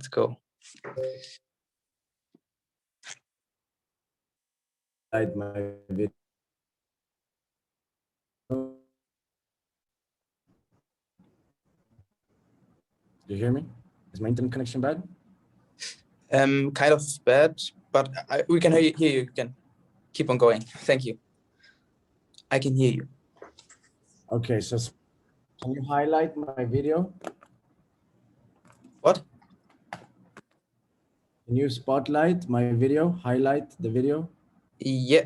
Let's go. My video. Do you hear me? Is my internet connection bad? Kind of bad, but we can hear you. You can keep on going. Thank you. I can hear you. Okay, so can you highlight my video? What? Can you spotlight my video? Highlight the video? Yeah.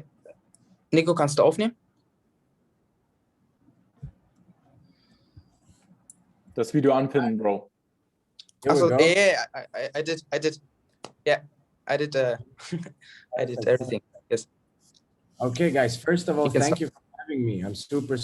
Nico, kannst du aufnehmen? Das Video anpinnen, Bro. Also, yeah, I did. Yeah, I did. I did everything. Yes. Okay, guys. First of all, thank you for having me. I'm super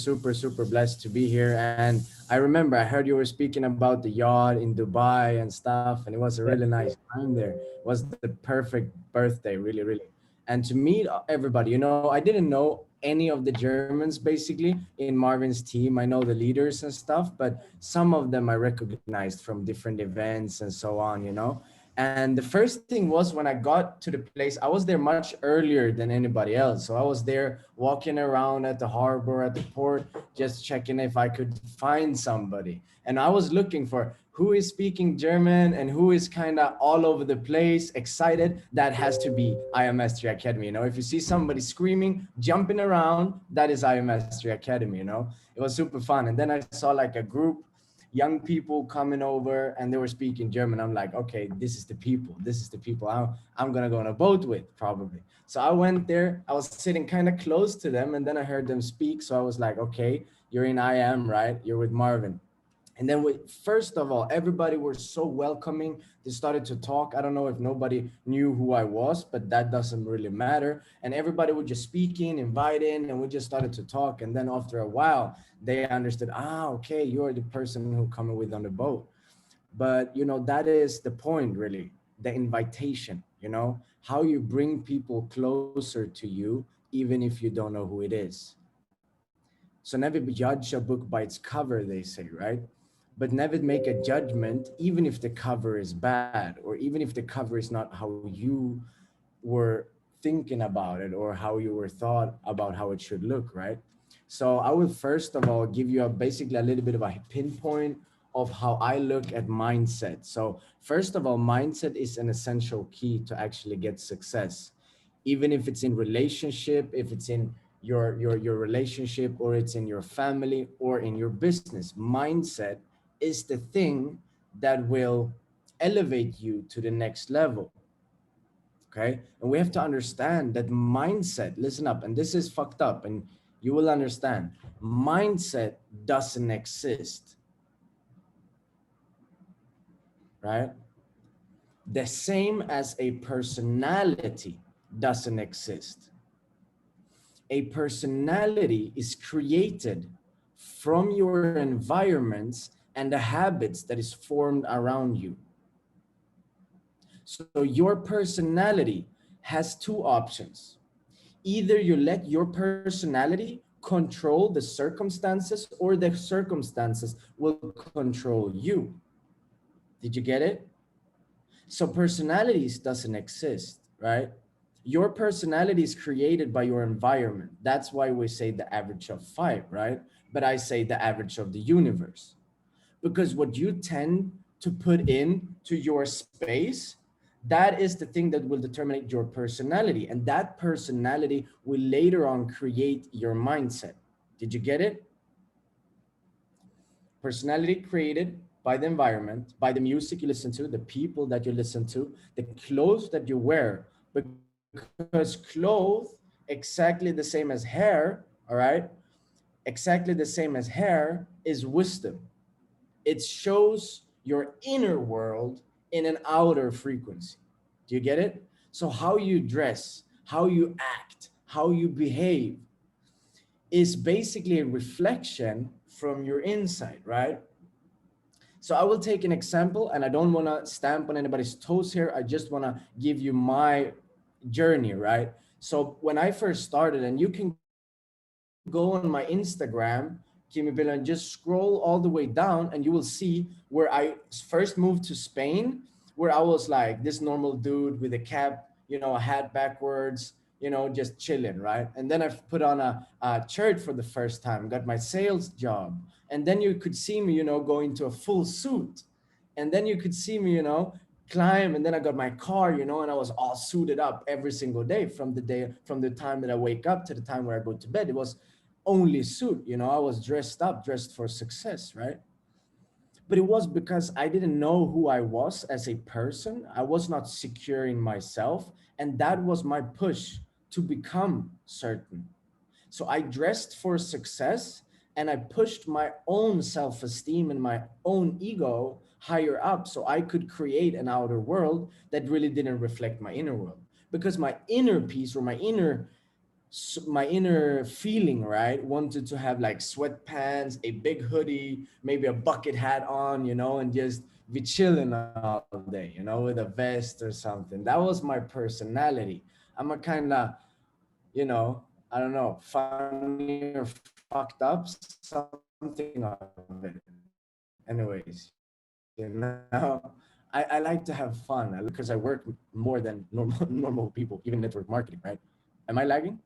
blessed to be here. And I remember I heard you were speaking about the yacht in Dubai and stuff, and it was a really nice time there. It was the perfect birthday, really. And to meet everybody, you know, I didn't know any of the Germans basically in Marvin's team. I know the leaders and stuff, but some of them I recognized from different events and so on, you know. And the first thing was when I got to the place, I was there much earlier than anybody else. So I was there walking around at the harbor, at the port, just checking if I could find somebody. And I was looking for who is speaking German and who is kind of all over the place, excited. That has to be IM Mastery Academy. You know, if you see somebody screaming, jumping around, that is IM Mastery Academy, you know. It was super fun. And then I saw like a group, young people coming over, and they were speaking German. I'm like, okay, this is the people I'm gonna go on a boat with probably. So I went there, I was sitting kind of close to them, and then I heard them speak. So I was like, okay, you're in IM, right? You're with Marvin. And then first of all, everybody were so welcoming. They started to talk. I don't know if nobody knew who I was, but that doesn't really matter. And everybody would just speak in, invite in, and we just started to talk. And then after a while, they understood, okay, you're the person who coming with on the boat. But, you know, that is the point, really, the invitation, you know, how you bring people closer to you, even if you don't know who it is. So never judge a book by its cover, they say, right? But never make a judgment, even if the cover is bad, or even if the cover is not how you were thinking about it or how you were thought about how it should look, right? So I will first of all give you basically a little bit of a pinpoint of how I look at mindset. So first of all, mindset is an essential key to actually get success, even if it's in relationship, if it's in your relationship, or it's in your family or in your business. Mindset is the thing that will elevate you to the next level. Okay, and we have to understand that mindset, listen up, and this is fucked up, and you will understand, mindset doesn't exist, right? The same as a personality doesn't exist. A personality is created from your environments and the habits that is formed around you. So your personality has two options. Either you let your personality control the circumstances, or the circumstances will control you. Did you get it? So personalities doesn't exist, right? Your personality is created by your environment. That's why we say the average of 5, right? But I say the average of the universe. Because what you tend to put in to your space, that is the thing that will determine your personality. And that personality will later on create your mindset. Did you get it? Personality created by the environment, by the music you listen to, the people that you listen to, the clothes that you wear, because clothes, exactly the same as hair, all right? Exactly the same as hair is wisdom. It shows your inner world in an outer frequency. Do you get it? So how you dress, how you act, how you behave is basically a reflection from your inside, right? So I will take an example, and I don't want to stamp on anybody's toes here. I just want to give you my journey, right? So when I first started, and you can go on my Instagram, Kimmy, Pilo, and just scroll all the way down, and you will see where I first moved to Spain where I was like this normal dude with a cap, you know, a hat backwards, you know, just chilling, right? And then I've put on a shirt for the first time, got my sales job. And then you could see me, you know, go into a full suit. And then you could see me, you know, climb. And then I got my car, you know, and I was all suited up every single day from the time that I wake up to the time where I go to bed. It was only suit, you know, I was dressed up, dressed for success, right? But it was because I didn't know who I was as a person. I was not secure in myself. And that was my push to become certain. So I dressed for success and I pushed my own self esteem and my own ego higher up so I could create an outer world that really didn't reflect my inner world. Because my inner peace or my inner feeling, right, wanted to have like sweatpants, a big hoodie, maybe a bucket hat on, you know, and just be chilling all day, you know, with a vest or something. That was my personality. I'm a kind of, you know, I don't know, funny or fucked up, something of it. Anyways, you know, I like to have fun. I like because I work more than normal people, even in network marketing, right? Am I lagging?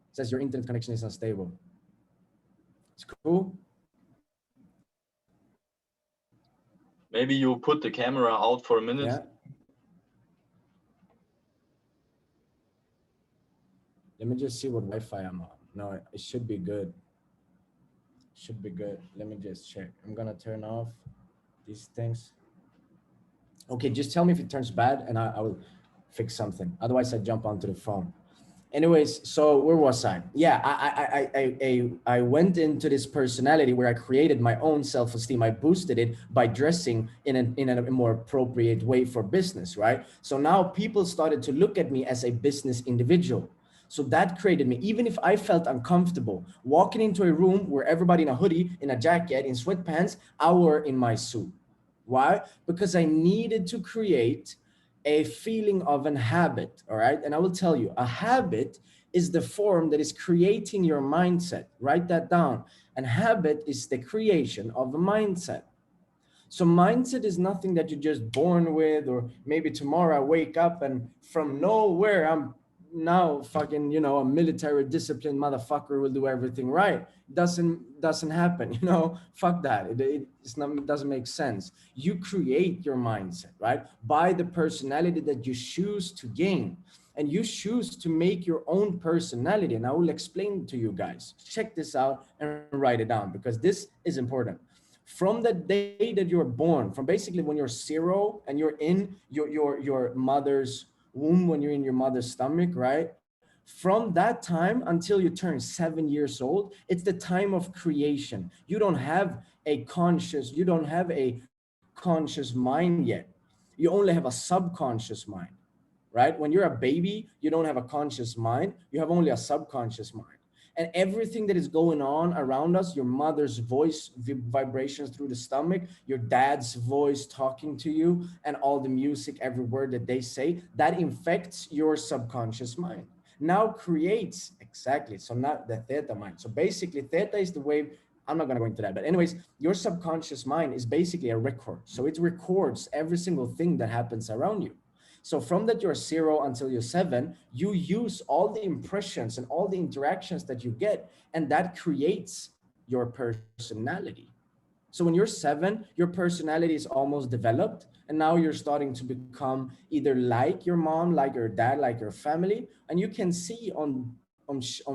It says your internet connection is unstable. It's cool. Maybe you put the camera out for a minute. Yeah. Let me just see what Wi-Fi I'm on. No, it should be good. Should be good. Let me just check. I'm gonna turn off these things. Okay, just tell me if it turns bad and I will fix something. Otherwise, I jump onto the phone. Anyways, so where was I? Yeah, I went into this personality where I created my own self-esteem. I boosted it by dressing in a more appropriate way for business, right? So now people started to look at me as a business individual. So that created me, even if I felt uncomfortable walking into a room where everybody in a hoodie, in a jacket, in sweatpants, I were in my suit. Why? Because I needed to create a feeling of an habit, all right? And I will tell you, a habit is the form that is creating your mindset. Write that down. And habit is the creation of a mindset. So mindset is nothing that you're just born with, or maybe tomorrow I wake up and from nowhere I'm now fucking, you know, a military disciplined motherfucker will do everything right. Doesn't happen, you know. Fuck that. It doesn't make sense. You create your mindset, right, by the personality that you choose to gain. And you choose to make your own personality. And I will explain to you guys. Check this out and write it down because this is important. From the day that you're born, from basically when you're 0 and you're in your mother's womb, when you're in your mother's stomach, right? From that time until you turn 7 years old, it's the time of creation. You don't have a conscious mind yet. You only have a subconscious mind, right? When you're a baby, you don't have a conscious mind. You have only a subconscious mind. And everything that is going on around us, your mother's voice vibrations through the stomach, your dad's voice talking to you, and all the music, every word that they say, that infects your subconscious mind. Now creates, exactly, so not the theta mind. So basically theta is the wave. I'm not going to go into that, but anyways, your subconscious mind is basically a record. So it records every single thing that happens around you. So from that you're 0 until you're 7, you use all the impressions and all the interactions that you get, and that creates your personality. So when you're 7, your personality is almost developed, and now you're starting to become either like your mom, like your dad, like your family. And you can see on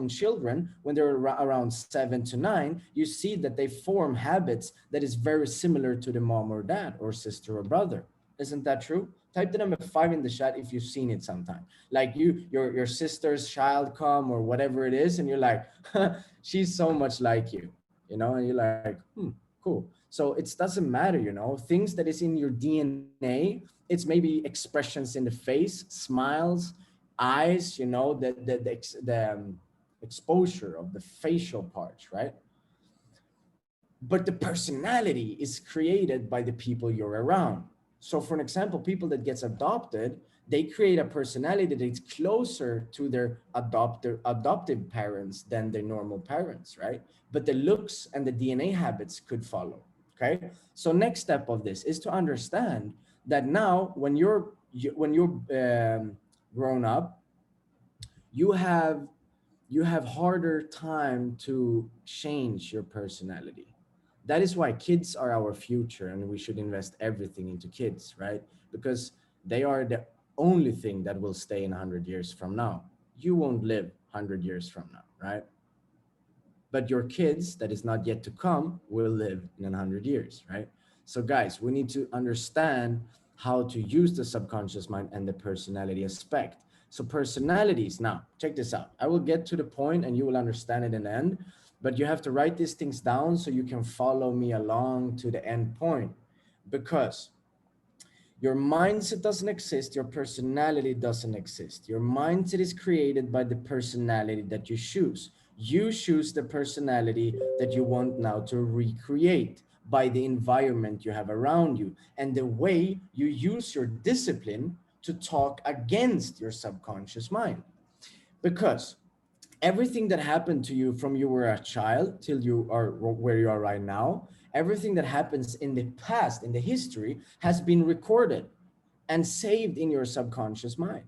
children when they're around 7 to 9, you see that they form habits that is very similar to the mom or dad or sister or brother. Isn't that true? Type the number 5 in the chat if you've seen it sometime. Like your sister's child come or whatever it is, and you're like, she's so much like you know, and you're like, cool. So it doesn't matter, you know, things that is in your DNA, it's maybe expressions in the face, smiles, eyes, you know, the exposure of the facial parts, right? But the personality is created by the people you're around. So for an example, people that gets adopted, they create a personality that is closer to their adoptive parents than their normal parents, right? But the looks and the DNA habits could follow, okay? So next step of this is to understand that now when you're grown up, you have harder time to change your personality. That is why kids are our future, and we should invest everything into kids, right? Because they are the only thing that will stay in 100 years from now. You won't live 100 years from now, right? But your kids that is not yet to come will live in 100 years, right? So guys, we need to understand how to use the subconscious mind and the personality aspect. So personalities, now check this out. I will get to the point and you will understand it in the end, but you have to write these things down so you can follow me along to the end point. Because your mindset doesn't exist, your personality doesn't exist. Your mindset is created by the personality that you choose. You choose the personality that you want now to recreate by the environment you have around you and the way you use your discipline to talk against your subconscious mind. Because everything that happened to you from you were a child till you are where you are right now, everything that happens in the past, in the history, has been recorded and saved in your subconscious mind.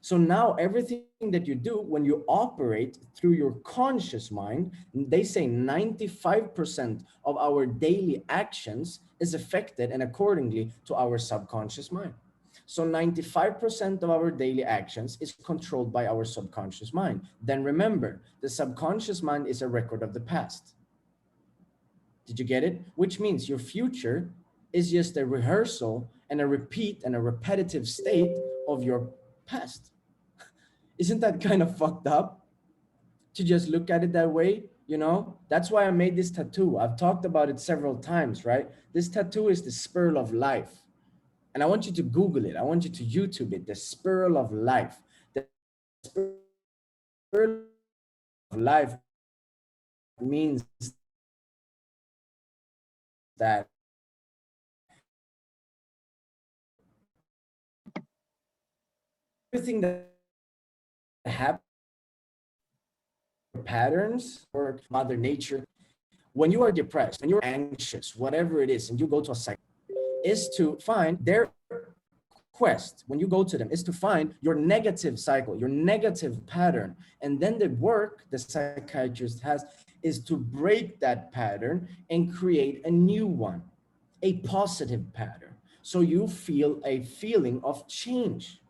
So now everything that you do when you operate through your conscious mind, they say 95% of our daily actions is affected and accordingly to our subconscious mind. So 95% of our daily actions is controlled by our subconscious mind. Then remember, the subconscious mind is a record of the past. Did you get it? Which means your future is just a rehearsal and a repeat and a repetitive state of your past. Isn't that kind of fucked up to just look at it that way? You know, that's why I made this tattoo. I've talked about it several times, right? This tattoo is the spiral of life. And I want you to Google it. I want you to YouTube it, the spiral of life. The spiral of life means that everything that happens, patterns or Mother Nature, when you are depressed, when you're anxious, whatever it is, and you go to a psychologist, is to find their quest, when you go to them, is to find your negative cycle, your negative pattern. And then the work the psychiatrist has is to break that pattern and create a new one, a positive pattern. So you feel a feeling of change.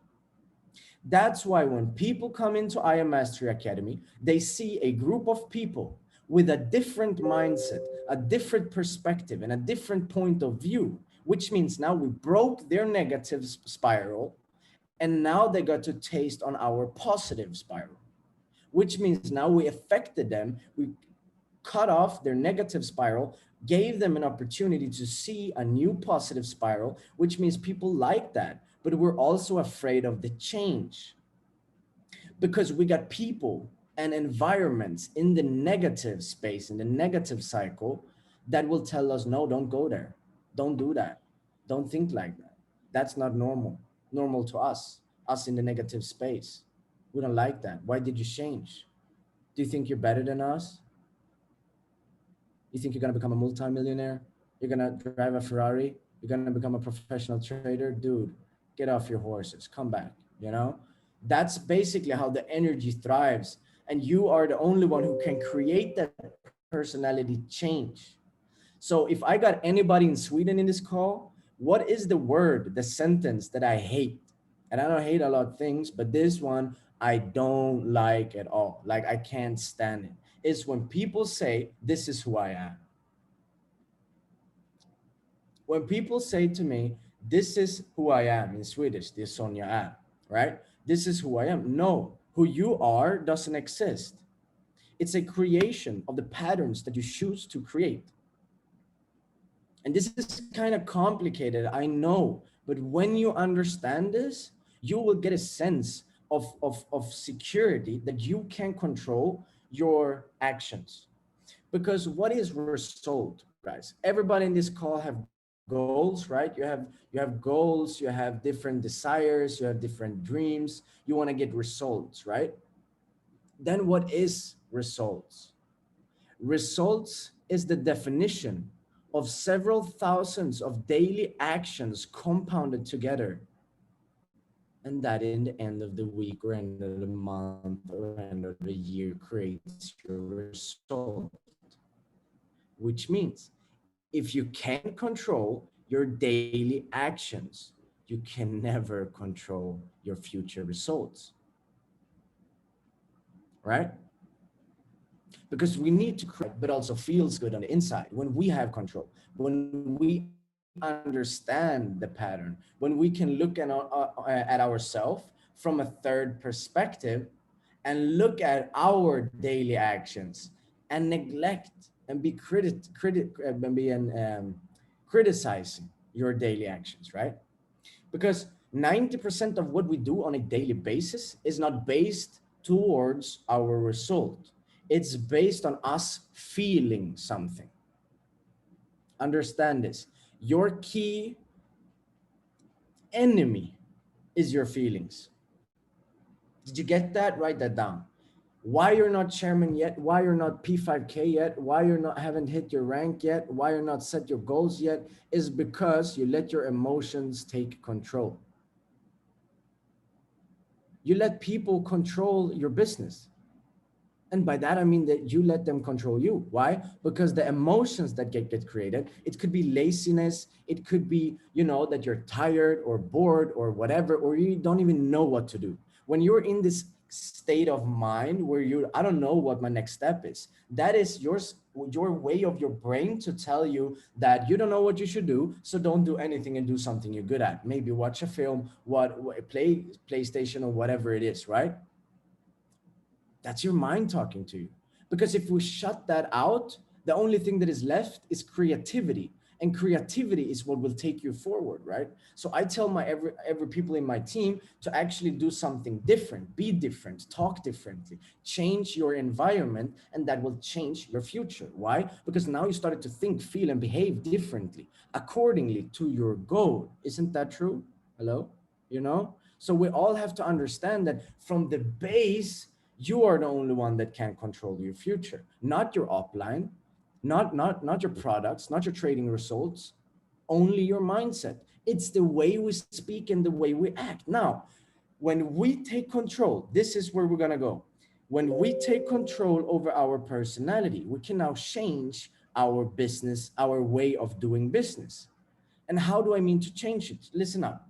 That's why when people come into I Am Mastery Academy, they see a group of people with a different mindset, a different perspective, and a different point of view, which means now we broke their negative spiral, and now they got to taste on our positive spiral, which means now we affected them, we cut off their negative spiral, gave them an opportunity to see a new positive spiral, which means people like that. But we're also afraid of the change because we got people and environments in the negative space, in the negative cycle, that will tell us, no, don't go there. Don't do that. Don't think like that. That's not normal to us in the negative space. We don't like that. Why did you change? Do you think you're better than us? You think you're going to become a multimillionaire? You're going to drive a Ferrari? You're going to become a professional trader? Dude, get off your horses. Come back, you know? That's basically how the energy thrives. And you are the only one who can create that personality change. So if I got anybody in Sweden in this call, what is the word, the sentence that I hate? And I don't hate a lot of things, but this one I don't like at all. Like I can't stand it. It's when people say, this is who I am. When people say to me, this is who I am, in Swedish, det Sonja är, right? This is who I am. No, who you are doesn't exist. It's a creation of the patterns that you choose to create. And this is kind of complicated, I know, but when you understand this, you will get a sense of security that you can control your actions. Because what is result, guys? Everybody in this call have goals, right? You have goals, you have different desires, you have different dreams, you want to get results, right? Then what is results? Results is the definition of several thousands of daily actions compounded together. And that in the end of the week or end of the month or end of the year creates your result. Which means if you can't control your daily actions, you can never control your future results. Right? Because we need to create, but also feels good on the inside when we have control, when we understand the pattern, when we can look at ourselves from a third perspective and look at our daily actions and neglect and be criticizing your daily actions, right? Because 90% of what we do on a daily basis is not based towards our result. It's based on us feeling something. Understand this. Your key enemy is your feelings. Did you get that? Write that down. Why you're not chairman yet, why you're not P5K yet, why you're not haven't hit your rank yet, why you're not set your goals yet, is because you let your emotions take control. You let people control your business. And by that, I mean that you let them control you. Why? Because the emotions that get created, it could be laziness, it could be, that you're tired or bored or whatever, or you don't even know what to do. When you're in this state of mind where I don't know what my next step is, that is your way of your brain to tell you that you don't know what you should do, so don't do anything and do something you're good at. Maybe watch a film, play PlayStation or whatever it is, right? That's your mind talking to you. Because if we shut that out, the only thing that is left is creativity. And creativity is what will take you forward, right? So I tell my every people in my team to actually do something different, be different, talk differently, change your environment, and that will change your future. Why? Because now you started to think, feel, and behave differently accordingly to your goal. Isn't that true? Hello? So we all have to understand that from the base, you are the only one that can control your future, not your upline, not your products, not your trading results, only your mindset. It's the way we speak and the way we act. Now, when we take control, this is where we're going to go. When we take control over our personality, we can now change our business, our way of doing business. And how do I mean to change it? Listen up.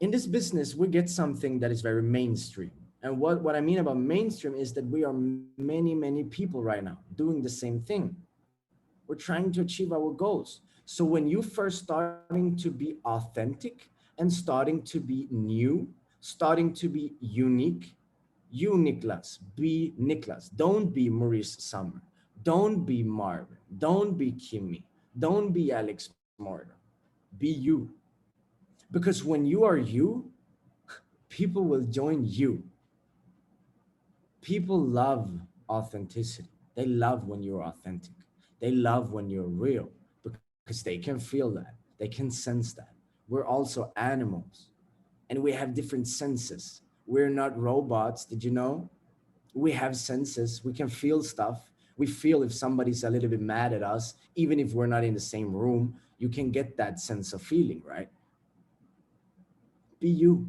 In this business, we get something that is very mainstream. And what I mean about mainstream is that we are many people right now doing the same thing. We're trying to achieve our goals. So when you first starting to be authentic and starting to be new, starting to be unique, you, Niklas, be Niklas. Don't be Maurice Summer. Don't be Marvin. Don't be Kimmy. Don't be Alex Morgan. Be you. Because when you are you, people will join you. People love authenticity. They love when you're authentic. They love when you're real because they can feel that. They can sense that. We're also animals and we have different senses. We're not robots. Did you know? We have senses. We can feel stuff. We feel if somebody's a little bit mad at us, even if we're not in the same room, you can get that sense of feeling, right? Be you.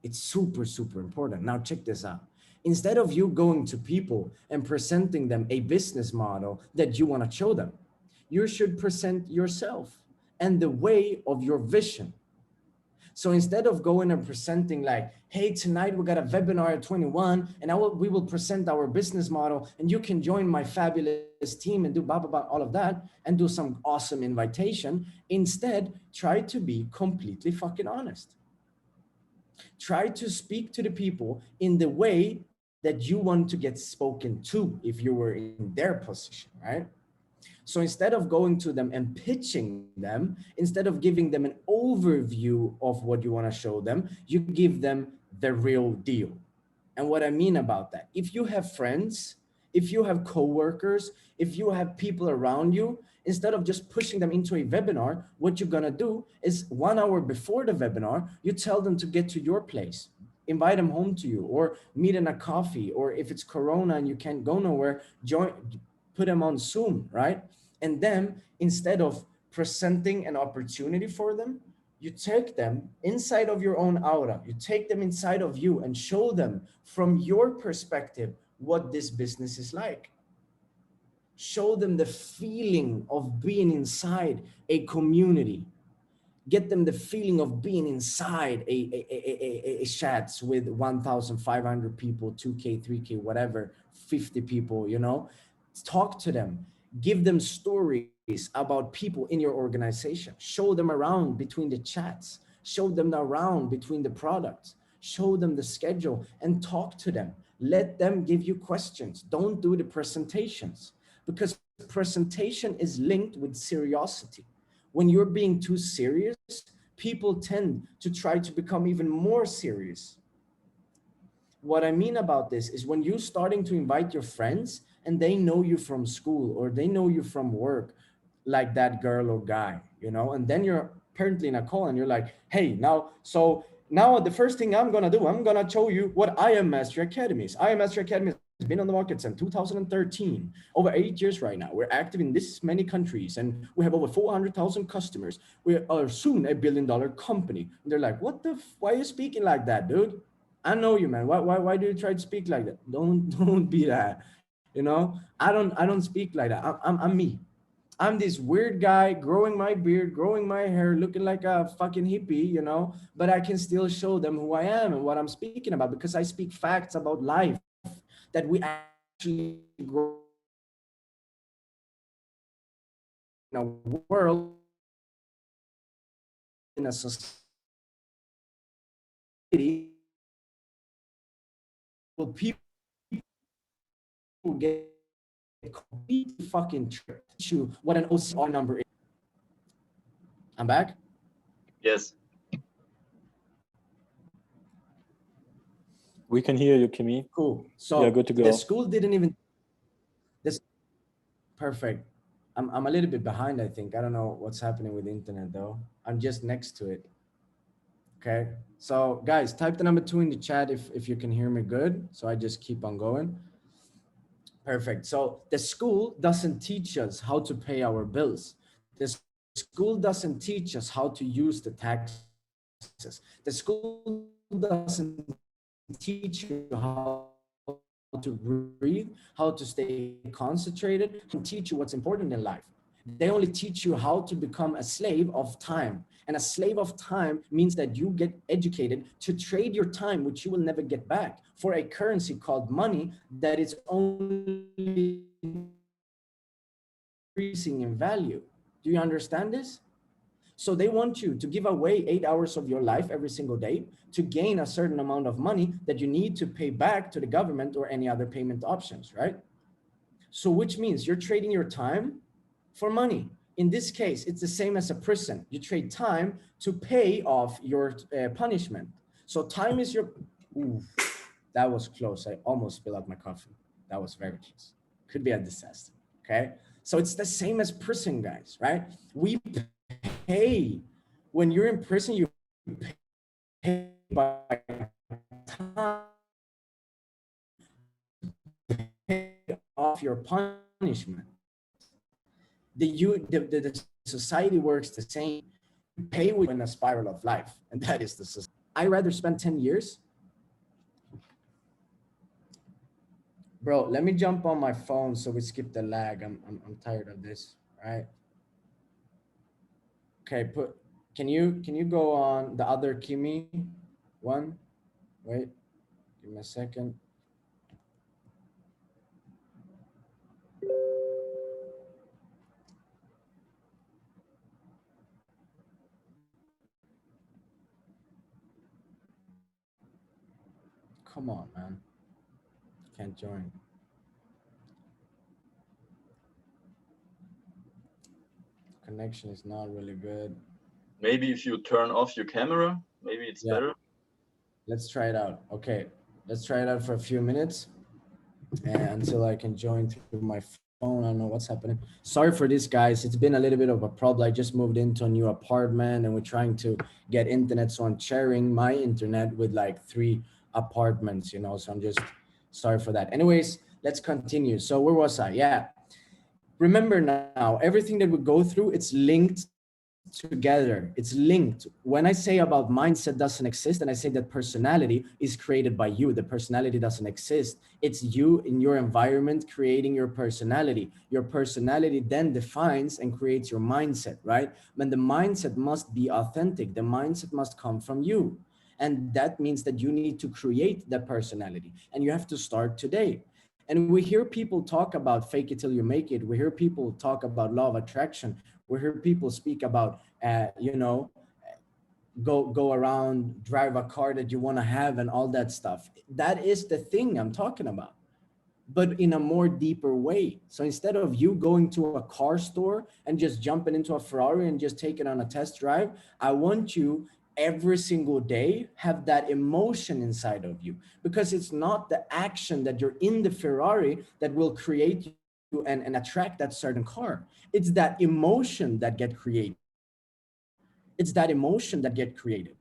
It's super important. Now check this out. Instead of you going to people and presenting them a business model that you want to show them, you should present yourself and the way of your vision. So instead of going and presenting like, hey, tonight we got a webinar at 21 and we will present our business model and you can join my fabulous team and do blah, blah, blah, all of that and do some awesome invitation. Instead, try to be completely fucking honest. Try to speak to the people in the way that you want to get spoken to if you were in their position, right? So instead of going to them and pitching them, instead of giving them an overview of what you want to show them, you give them the real deal. And what I mean about that, if you have friends, if you have coworkers, if you have people around you, instead of just pushing them into a webinar, what you're gonna do is 1 hour before the webinar, you tell them to get to your place, invite them home to you, or meet in a coffee, or if it's Corona and you can't go nowhere, put them on Zoom, right? And then instead of presenting an opportunity for them, you take them inside of your own aura, you take them inside of you and show them from your perspective what this business is like. Show them the feeling of being inside a community. Get them the feeling of being inside a chats with 1,500 people, 2K, 3K, whatever, 50 people, you know. Talk to them. Give them stories about people in your organization. Show them around between the chats. Show them around between the products. Show them the schedule and talk to them. Let them give you questions. Don't do the presentations, because presentation is linked with seriosity. When you're being too serious, people tend to try to become even more serious. What I mean about this is when you're starting to invite your friends and they know you from school or they know you from work, like that girl or guy, you know, and then you're apparently in a call and you're like, hey, now the first thing I'm gonna do, I'm gonna show you what I Am Mastery Academy is. I Am Mastery Academy has been on the market since 2013, over 8 years right now. We're active in this many countries and we have over 400,000 customers. We are soon a $1 billion company. And they're like, why are you speaking like that, dude? I know you, man. Why do you try to speak like that? Don't be that. You know, I don't speak like that. I'm me. I'm this weird guy growing my beard, growing my hair, looking like a fucking hippie, you know, but I can still show them who I am and what I'm speaking about, because I speak facts about life that we actually grow in a world, in a society, where people get completely fucking tricked you what an OCR number is. I'm back? Yes. We can hear you, Kimmy. Cool. So yeah, good to go. The school didn't even, this, perfect. I'm a little bit behind, I think. I don't know what's happening with the internet though. I'm just next to it. Okay. So guys, type the number 2 in the chat if you can hear me good. So I just keep on going. Perfect. So the school doesn't teach us how to pay our bills. The school doesn't teach us how to use the taxes. The school doesn't teach you how to breathe, how to stay concentrated, and teach you what's important in life. They only teach you how to become a slave of time. And a slave of time means that you get educated to trade your time, which you will never get back, for a currency called money that is only increasing in value. Do you understand this? So they want you to give away 8 hours of your life every single day to gain a certain amount of money that you need to pay back to the government or any other payment options, right? So which means you're trading your time for money. In this case, it's the same as a prison. You trade time to pay off your punishment. So time is your, ooh, that was close. I almost spilled out my coffee. That was very close. Could be a disaster, okay? So it's the same as prison, guys, right? We pay, when you're in prison, you pay by time, pay off your punishment. The society works the same. You pay in a spiral of life, and that is the society. I'd rather spend 10 years. Bro, let me jump on my phone so we skip the lag. I'm tired of this, right? Okay, can you go on the other Kimmy one? Wait, give me a second. Come on, man. Can't join. Connection is not really good. Maybe if you turn off your camera, maybe it's better. Let's try it out. Okay, let's try it out for a few minutes until I can join through my phone. I don't know what's happening. Sorry for this, guys. It's been a little bit of a problem. I just moved into a new apartment and we're trying to get internet. So I'm sharing my internet with like 3 apartments, you know, so I'm just sorry for that. Anyways, let's continue. So where was I? Yeah. Remember now, everything that we go through, it's linked together. It's linked. When I say about mindset doesn't exist, and I say that personality is created by you, the personality doesn't exist. It's you in your environment creating your personality. Your personality then defines and creates your mindset, right? But the mindset must be authentic. The mindset must come from you. And that means that you need to create that personality, and you have to start today. And we hear people talk about fake it till you make it. We hear people talk about law of attraction. We hear people speak about, go around, drive a car that you want to have and all that stuff. That is the thing I'm talking about, but in a more deeper way. So instead of you going to a car store and just jumping into a Ferrari and just taking on a test drive, I want you every single day have that emotion inside of you, because it's not the action that you're in the Ferrari that will create you and attract that certain car. It's that emotion that get created. It's that emotion that get created.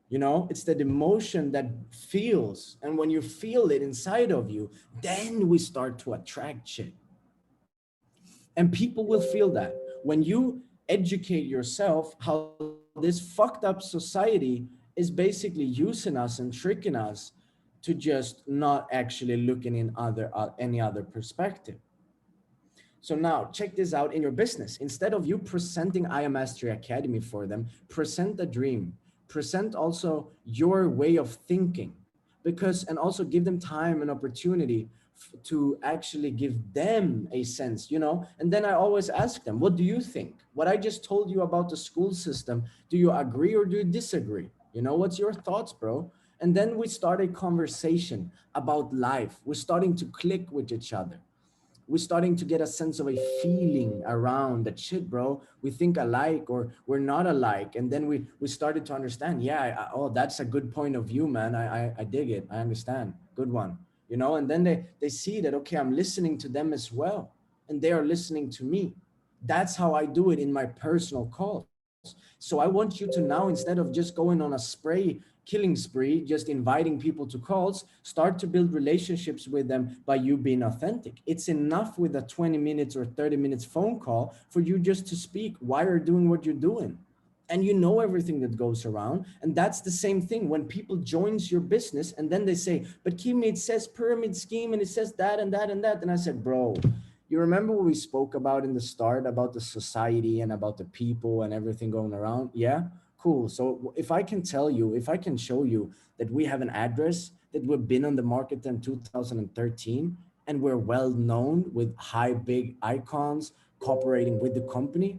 It's that emotion that feels. And when you feel it inside of you, then we start to attract shit. And people will feel that. When you educate yourself how this fucked up society is basically using us and tricking us to just not actually looking in any other perspective. So now check this out in your business. Instead of you presenting I Am Mastery Academy for them, present a dream, present also your way of thinking, and also give them time and opportunity to actually give them a sense, and then I always ask them, what do you think? What I just told you about the school system, do you agree or do you disagree? What's your thoughts, bro? And then we start a conversation about life. We're starting to click with each other. We're starting to get a sense of a feeling around that shit, bro. We think alike or we're not alike. And then we started to understand, yeah, oh, that's a good point of view, man. I dig it. I understand. Good one. And then they see that, okay, I'm listening to them as well. And they are listening to me. That's how I do it in my personal calls. So I want you to now, instead of just going on a killing spree, just inviting people to calls, start to build relationships with them by you being authentic. It's enough with a 20 minutes or 30 minutes phone call for you just to speak why you're doing what you're doing. And everything that goes around. And that's the same thing when people joins your business and then they say, but Kimmy, it says pyramid scheme and it says that and that and that. And I said, bro, you remember what we spoke about in the start about the society and about the people and everything going around? Yeah, cool. So if I can show you that we have an address, that we've been on the market in 2013 and we're well known with big icons, collaborating with the company,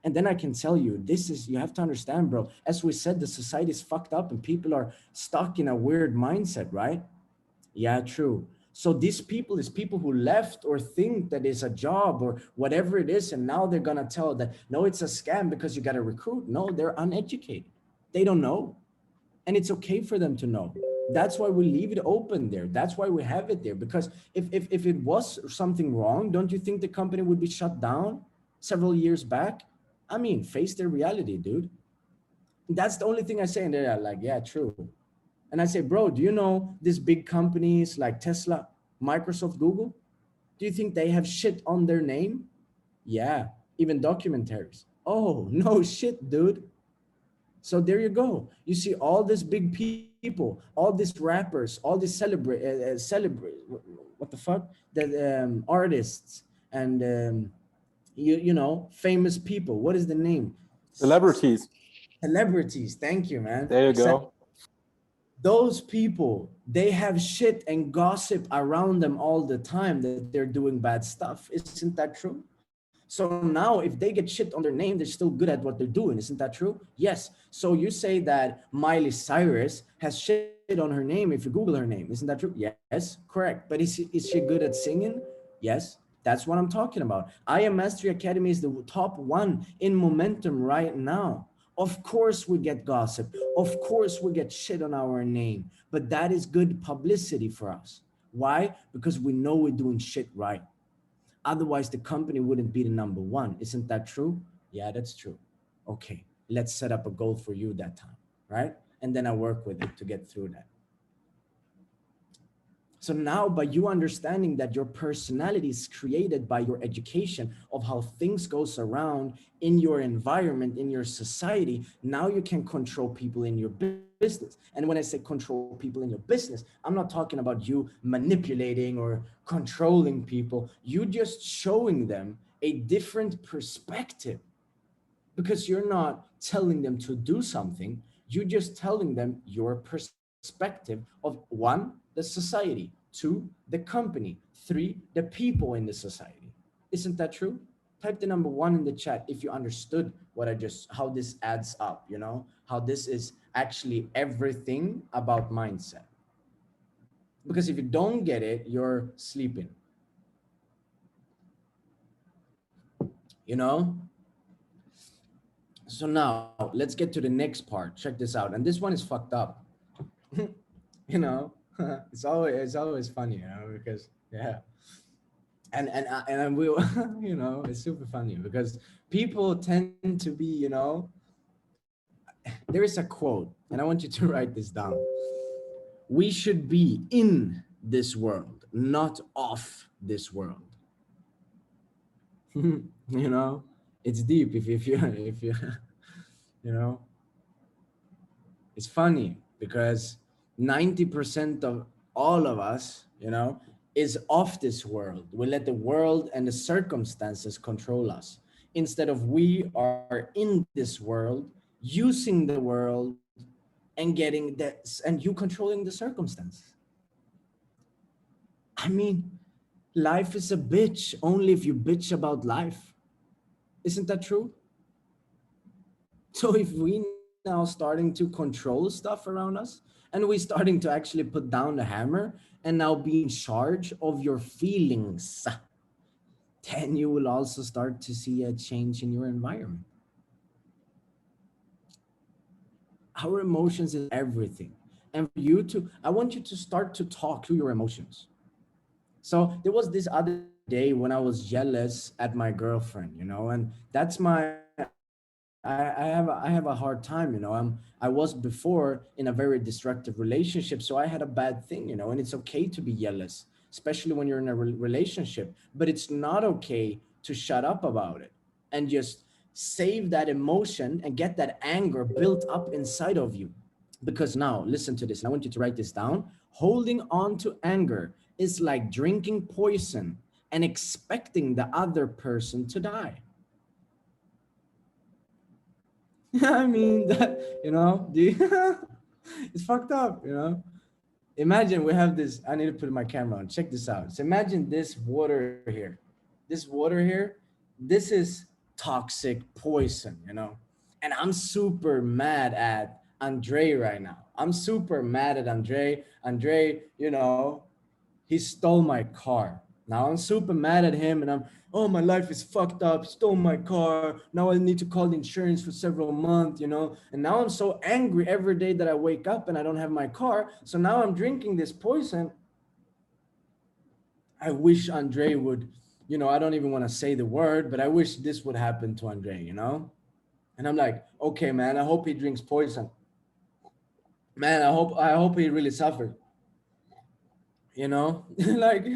and then I can tell you, you have to understand, bro, as we said, the society is fucked up and people are stuck in a weird mindset, right? Yeah, true. So these people is people who left or think that it's a job or whatever it is. And now they're going to tell that, no, it's a scam because you got to recruit. No, they're uneducated. They don't know. And it's okay for them to know. That's why we leave it open there. That's why we have it there. Because if it was something wrong, don't you think the company would be shut down several years back? I mean, face their reality, dude. That's the only thing I say. And they're like, yeah, true. And I say, bro, do you know these big companies like Tesla, Microsoft, Google? Do you think they have shit on their name? Yeah, even documentaries. Oh, no shit, dude. So there you go. You see all these big people, all these rappers, all these what the fuck? The artists and famous people. What is the name? Celebrities. Celebrities. Thank you, man. There you go. Those people, they have shit and gossip around them all the time that they're doing bad stuff. Isn't that true? So now if they get shit on their name, they're still good at what they're doing. Isn't that true? Yes. So you say that Miley Cyrus has shit on her name if you Google her name. Isn't that true? Yes, correct. But is she good at singing? Yes. That's what I'm talking about. I Am Mastery Academy is the top one in momentum right now. Of course we get gossip. Of course we get shit on our name, but that is good publicity for us. Why? Because we know we're doing shit right. Otherwise the company wouldn't be the number one. Isn't that true? Yeah, that's true. Okay, let's set up a goal for you that time, right? And then I work with it to get through that. So now by you understanding that your personality is created by your education of how things goes around in your environment, in your society, now you can control people in your business. And when I say control people in your business, I'm not talking about you manipulating or controlling people. You just showing them a different perspective, because you're not telling them to do something. You're just telling them your perspective of one, the society, two, the company, three, the people in the society. Isn't that true? Type the number one in the chat if you understood what I just, how this adds up, you know, how this is actually everything about mindset. Because if you don't get it, you're sleeping. You know? So now let's get to the next part. Check this out. And this one is fucked up. You know, it's always funny, you know, because yeah. And we you know, it's super funny because people tend to be, you know, there is a quote, and I want you to write this down. We should be in this world, not of this world. You know, it's deep if you you know, it's funny because 90% of all of us, you know, is of this world. We let the world and the circumstances control us instead of we are in this world, using the world and getting that, and you controlling the circumstances. I mean, life is a bitch only if you bitch about life. Isn't that true? So if we now starting to control stuff around us, and we starting to actually put down the hammer and now be in charge of your feelings, then you will also start to see a change in your environment. Our emotions is everything. And for you to, I want you to start to talk to your emotions. So there was this other day when I was jealous at my girlfriend, you know, and that's my, I have a hard time, you know. I was before in a very destructive relationship, so I had a bad thing, you know, and it's okay to be jealous, especially when you're in a relationship. But it's not okay to shut up about it and just save that emotion and get that anger built up inside of you. Because now, listen to this, and I want you to write this down. Holding on to anger is like drinking poison and expecting the other person to die. I mean, that, you know, it's fucked up, you know. Imagine we have this, I need to put my camera on. Check this out. So imagine this water here. This water here, this is toxic poison, you know. And I'm super mad at Andre right now. I'm super mad at Andre. Andre, you know, he stole my car. Now I'm super mad at him and oh, my life is fucked up. He stole my car. Now I need to call the insurance for several months, you know? And now I'm so angry every day that I wake up and I don't have my car. So now I'm drinking this poison. I wish Andre would, you know, I don't even want to say the word, but I wish this would happen to Andre, you know? And I'm like, okay, man, I hope he drinks poison. Man, I hope he really suffers. You know, like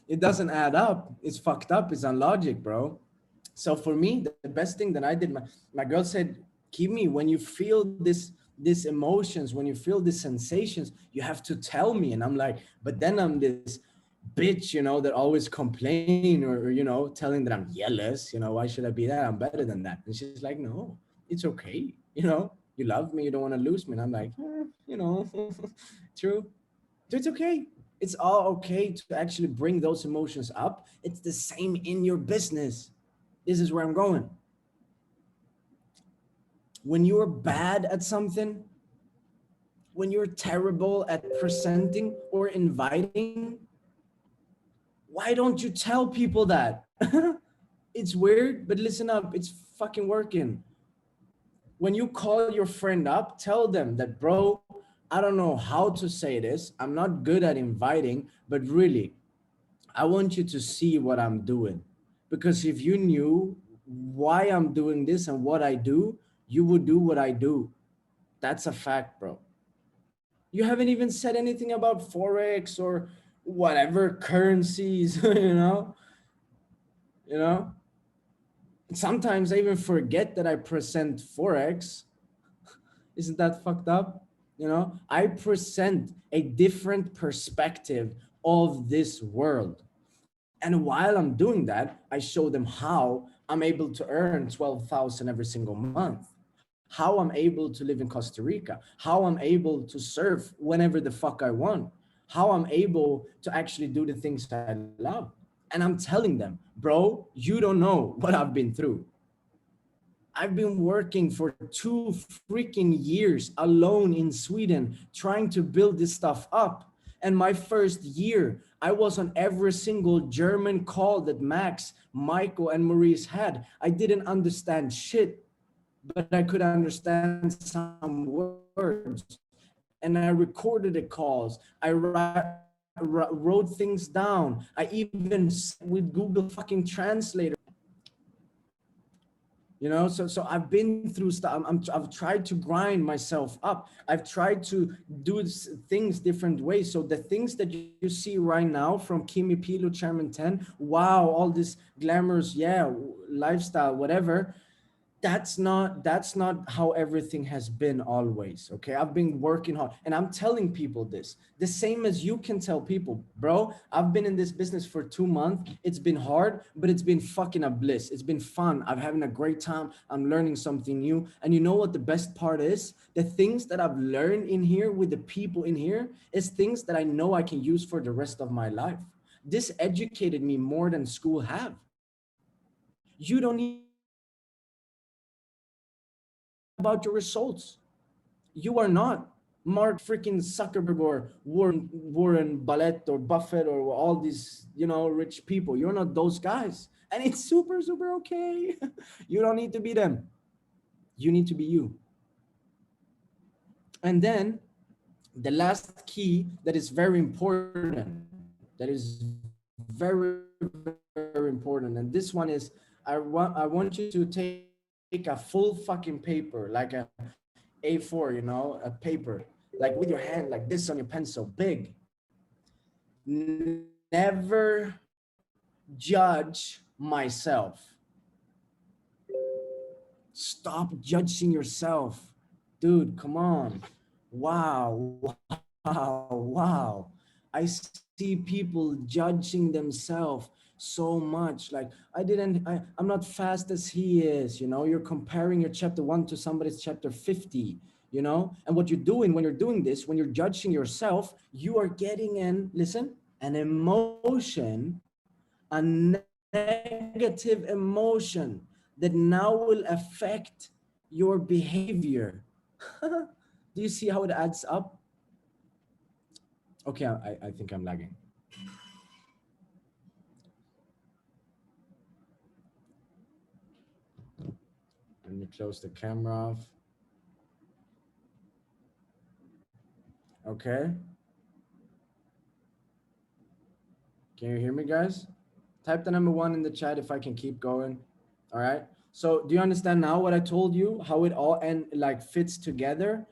it doesn't add up. It's fucked up. It's unlogic, bro. So for me, the best thing that I did, my girl said, Kimmy, when you feel these emotions, when you feel these sensations, you have to tell me. And I'm like, but then I'm this bitch, you know, that always complain or you know, telling that I'm jealous. You know, why should I be that? I'm better than that. And she's like, no, it's okay. You know, you love me. You don't want to lose me. And I'm like, you know, true. So it's okay. It's all okay to actually bring those emotions up. It's the same in your business. This is where I'm going. When you're bad at something, when you're terrible at presenting or inviting, why don't you tell people that? It's weird, but listen up, it's fucking working. When you call your friend up, tell them that, bro, I don't know how to say this. I'm not good at inviting, but really, I want you to see what I'm doing. Because if you knew why I'm doing this and what I do, you would do what I do. That's a fact, bro. You haven't even said anything about Forex whatever currencies, you know. Sometimes I even forget that I present Forex. Isn't that fucked up? I present a different perspective of this world. And while I'm doing that, I show them how I'm able to earn 12,000 every single month, how I'm able to live in Costa Rica, how I'm able to surf whenever the fuck I want, how I'm able to actually do the things I love. And I'm telling them, bro, you don't know what I've been through. I've been working for 2 freaking years alone in Sweden, trying to build this stuff up. And my first year, I was on every single German call that Max, Michael, and Maurice had. I didn't understand shit, but I could understand some words. And I recorded the calls. I wrote things down. I even with Google fucking Translator. So I've been through stuff. I've tried to grind myself up. I've tried to do things different ways. So the things that you see right now from Kimmy, Pilo, Chairman 10, wow, all this glamorous, lifestyle, whatever. That's not how everything has been always. Okay, I've been working hard, and I'm telling people this the same as you can tell people, bro. I've been in this business for 2 months. It's been hard, but it's been fucking a bliss. It's been fun. I'm having a great time. I'm learning something new. And you know what the best part is? The things that I've learned in here with the people in here is things that I know I can use for the rest of my life. This educated me more than school have. You don't need about your results. You are not Mark freaking Zuckerberg or Warren Buffett or Buffett or all these, rich people. You're not those guys. And it's super, super okay. You don't need to be them. You need to be you. And then the last key that is very important, very important. And this one is, I want you to take a full fucking paper, like a A4, a paper, like with your hand, like this on your pencil, big. Never judge myself. Stop judging yourself. Dude, come on. Wow. I see people judging themselves so much. Like, I'm not fast as he is, you're comparing your chapter 1 to somebody's chapter 50, and what you're doing when you're doing this, when you're judging yourself, you are getting an emotion, a negative emotion that now will affect your behavior. Do you see how it adds up? Okay, I think I'm lagging. Let me close the camera off. Okay. Can you hear me, guys? Type the number 1 in the chat if I can keep going. All right. So do you understand now what I told you? How it all fits together?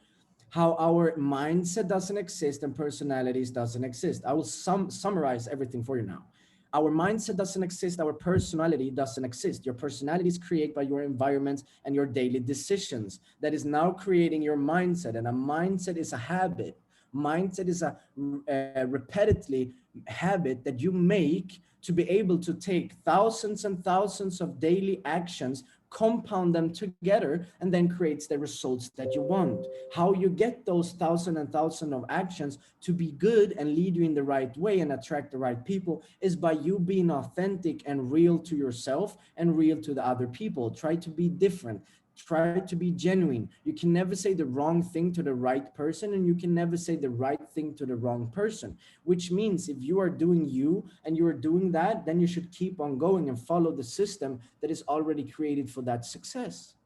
How our mindset doesn't exist and personalities doesn't exist. I will summarize everything for you now. Our mindset doesn't exist. Our personality doesn't exist. Your personality is created by your environment and your daily decisions. That is now creating your mindset. And a mindset is a habit. Mindset is a repetitively habit that you make to be able to take thousands and thousands of daily actions, compound them together, and then creates the results that you want. How you get those thousands and thousands of actions to be good and lead you in the right way and attract the right people is by you being authentic and real to yourself and real to the other people. Try to be different. Try to be genuine. You can never say the wrong thing to the right person, and you can never say the right thing to the wrong person, which means if you are doing you and you are doing that, then you should keep on going and follow the system that is already created for that success.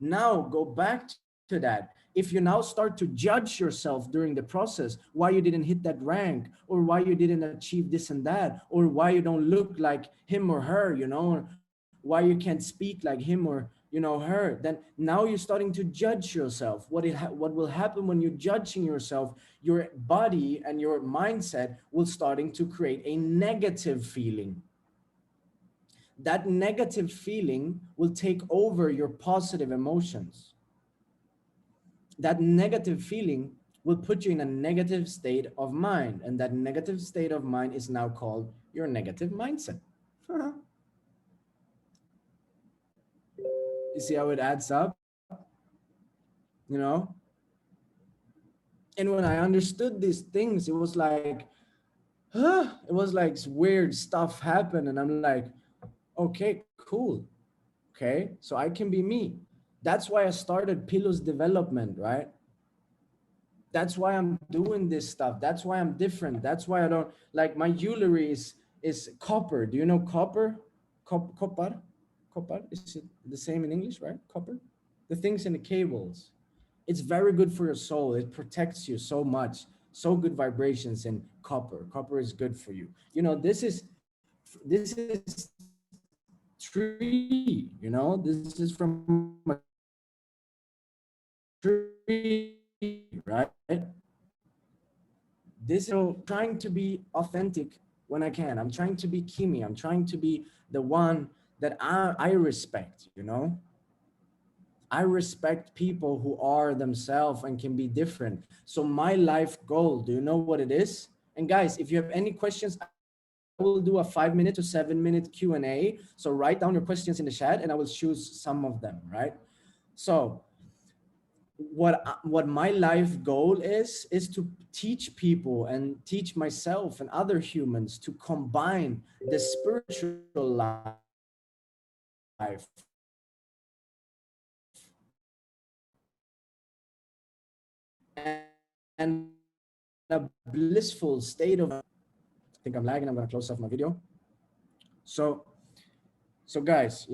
Now go back to that. If you now start to judge yourself during the process, why you didn't hit that rank, or why you didn't achieve this and that, or why you don't look like him or her, or why you can't speak like him or her, then now you're starting to judge yourself. What will happen when you're judging yourself? Your body and your mindset will starting to create a negative feeling. That negative feeling will take over your positive emotions. That negative feeling will put you in a negative state of mind, and that negative state of mind is now called your negative mindset. You see how it adds up? you know and when I understood these things, it was like, it was like weird stuff happened, and I'm like, okay, cool. Okay, so I can be me. That's why I started Pilo's development, right? That's why I'm doing this stuff. That's why I'm different. That's why I don't like my jewelry is copper. Do you know copper? Copper? Copper? Is it the same in English, right? Copper? The things in the cables. It's very good for your soul. It protects you so much. So good vibrations in copper. Copper is good for you. This is tree, this is from a tree, right? This is trying to be authentic when I can. I'm trying to be Kimmy. I'm trying to be the one that I respect, I respect people who are themselves and can be different. So my life goal, do you know what it is? And guys, if you have any questions, I will do a 5-minute to 7-minute Q&A. So write down your questions in the chat and I will choose some of them, right? So what my life goal is to teach people and teach myself and other humans to combine the spiritual life and a blissful state of, I think I'm lagging, I'm going to close off my video. So guys,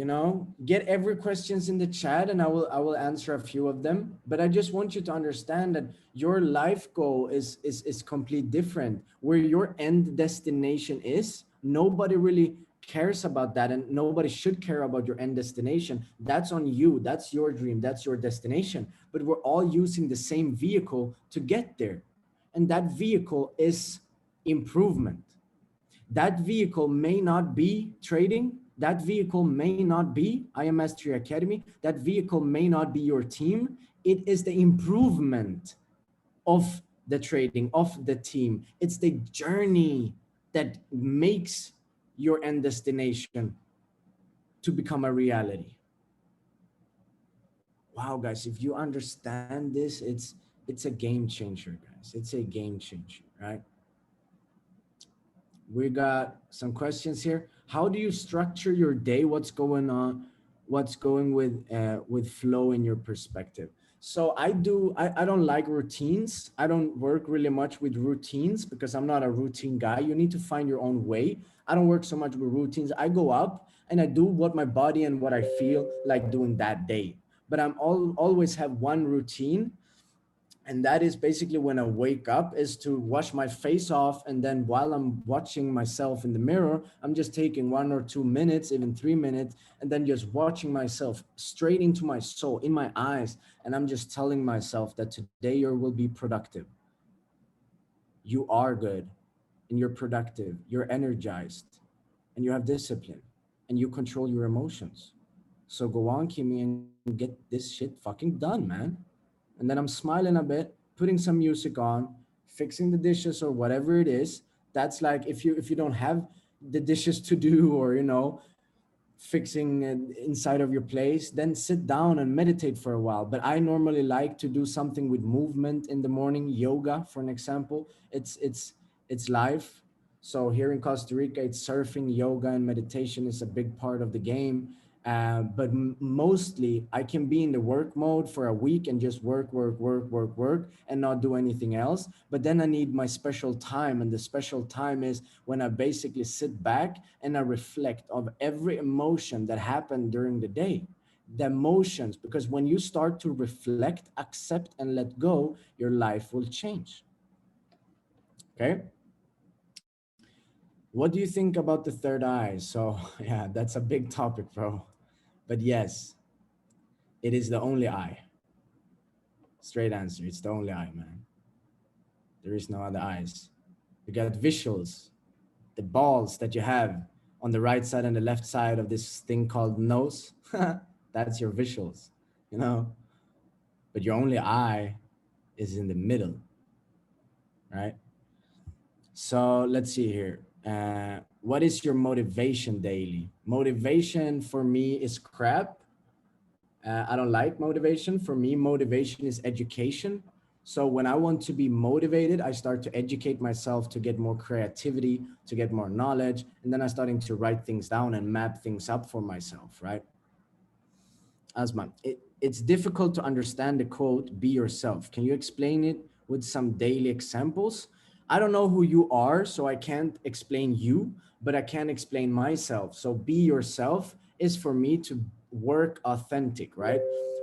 get every questions in the chat and I will answer a few of them. But I just want you to understand that your life goal is completely different. Where your end destination is, nobody really cares about that, and nobody should care about your end destination. That's on you. That's your dream. That's your destination. But we're all using the same vehicle to get there. And that vehicle is improvement. That vehicle may not be trading. That vehicle may not be I Am Mastery Academy. That vehicle may not be your team. It is the improvement of the trading, of the team. It's the journey that makes your end destination to become a reality. Wow, guys, if you understand this, it's a game changer, guys. It's a game changer, right? We got some questions here. How do you structure your day? What's going on? What's going with flow in your perspective? So I don't like routines. I don't work really much with routines because I'm not a routine guy. You need to find your own way. I don't work so much with routines. I go up and I do what my body and what I feel like doing that day. But always have one routine, and that is basically when I wake up is to wash my face off, and then while I'm watching myself in the mirror, I'm just taking 1 or 2 minutes, even 3 minutes, and then just watching myself straight into my soul, in my eyes, and I'm just telling myself that today you will be productive. You are good, and you're productive, you're energized, and you have discipline, and you control your emotions. So go on, Kimmy, and get this shit fucking done, man. And then I'm smiling a bit, putting some music on, fixing the dishes or whatever it is. That's like if you don't have the dishes to do, or fixing inside of your place, then sit down and meditate for a while. But I normally like to do something with movement in the morning, yoga for an example. It's life. So here in Costa Rica, it's surfing, yoga, and meditation is a big part of the game. But mostly I can be in the work mode for a week and just work and not do anything else. But then I need my special time. And the special time is when I basically sit back and I reflect of every emotion that happened during the day. The emotions, because when you start to reflect, accept, and let go, your life will change. Okay. What do you think about the third eye? So yeah, that's a big topic, bro. But yes, It is the only eye. Straight answer. It's the only eye, man. There is no other eyes. You got visuals, the balls that you have on the right side and the left side of this thing called nose. That's your visuals, you know. But your only eye is in the middle, right? So let's see here. What is your motivation daily? Motivation for me is crap. I don't like motivation. For me, motivation is education. So when I want to be motivated, I start to educate myself to get more creativity, to get more knowledge. And then I'm starting to write things down and map things up for myself, right? Asman, it's difficult to understand the quote, be yourself. Can you explain it with some daily examples? I don't know who you are, so I can't explain you, but I can explain myself. So be yourself is for me to work authentic, right?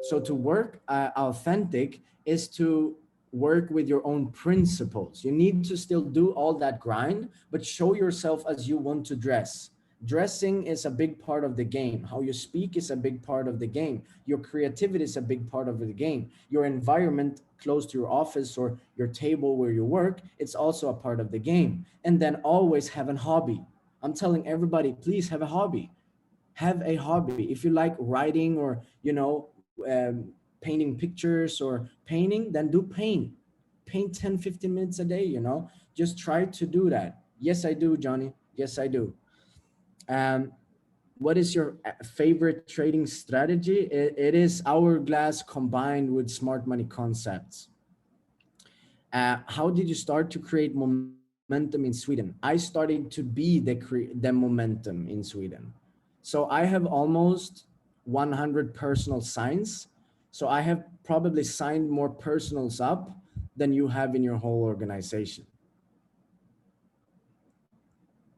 So to work authentic is to work with your own principles. You need to still do all that grind, but show yourself as you want to dress. Dressing is a big part of the game. How you speak is a big part of the game. Your creativity is a big part of the game. Your environment close to your office or your table where you work, it's also a part of the game. And then always have a hobby. I'm telling everybody, please have a hobby. Have a hobby. If you like writing or, painting pictures or painting, then do paint. Paint 10, 15 minutes a day, just try to do that. Yes, I do, Johnny. Yes, I do. What is your favorite trading strategy? It is hourglass combined with smart money concepts. How did you start to create momentum in Sweden? I started to be the momentum in Sweden. So I have almost 100 personal signs. So I have probably signed more personals up than you have in your whole organization.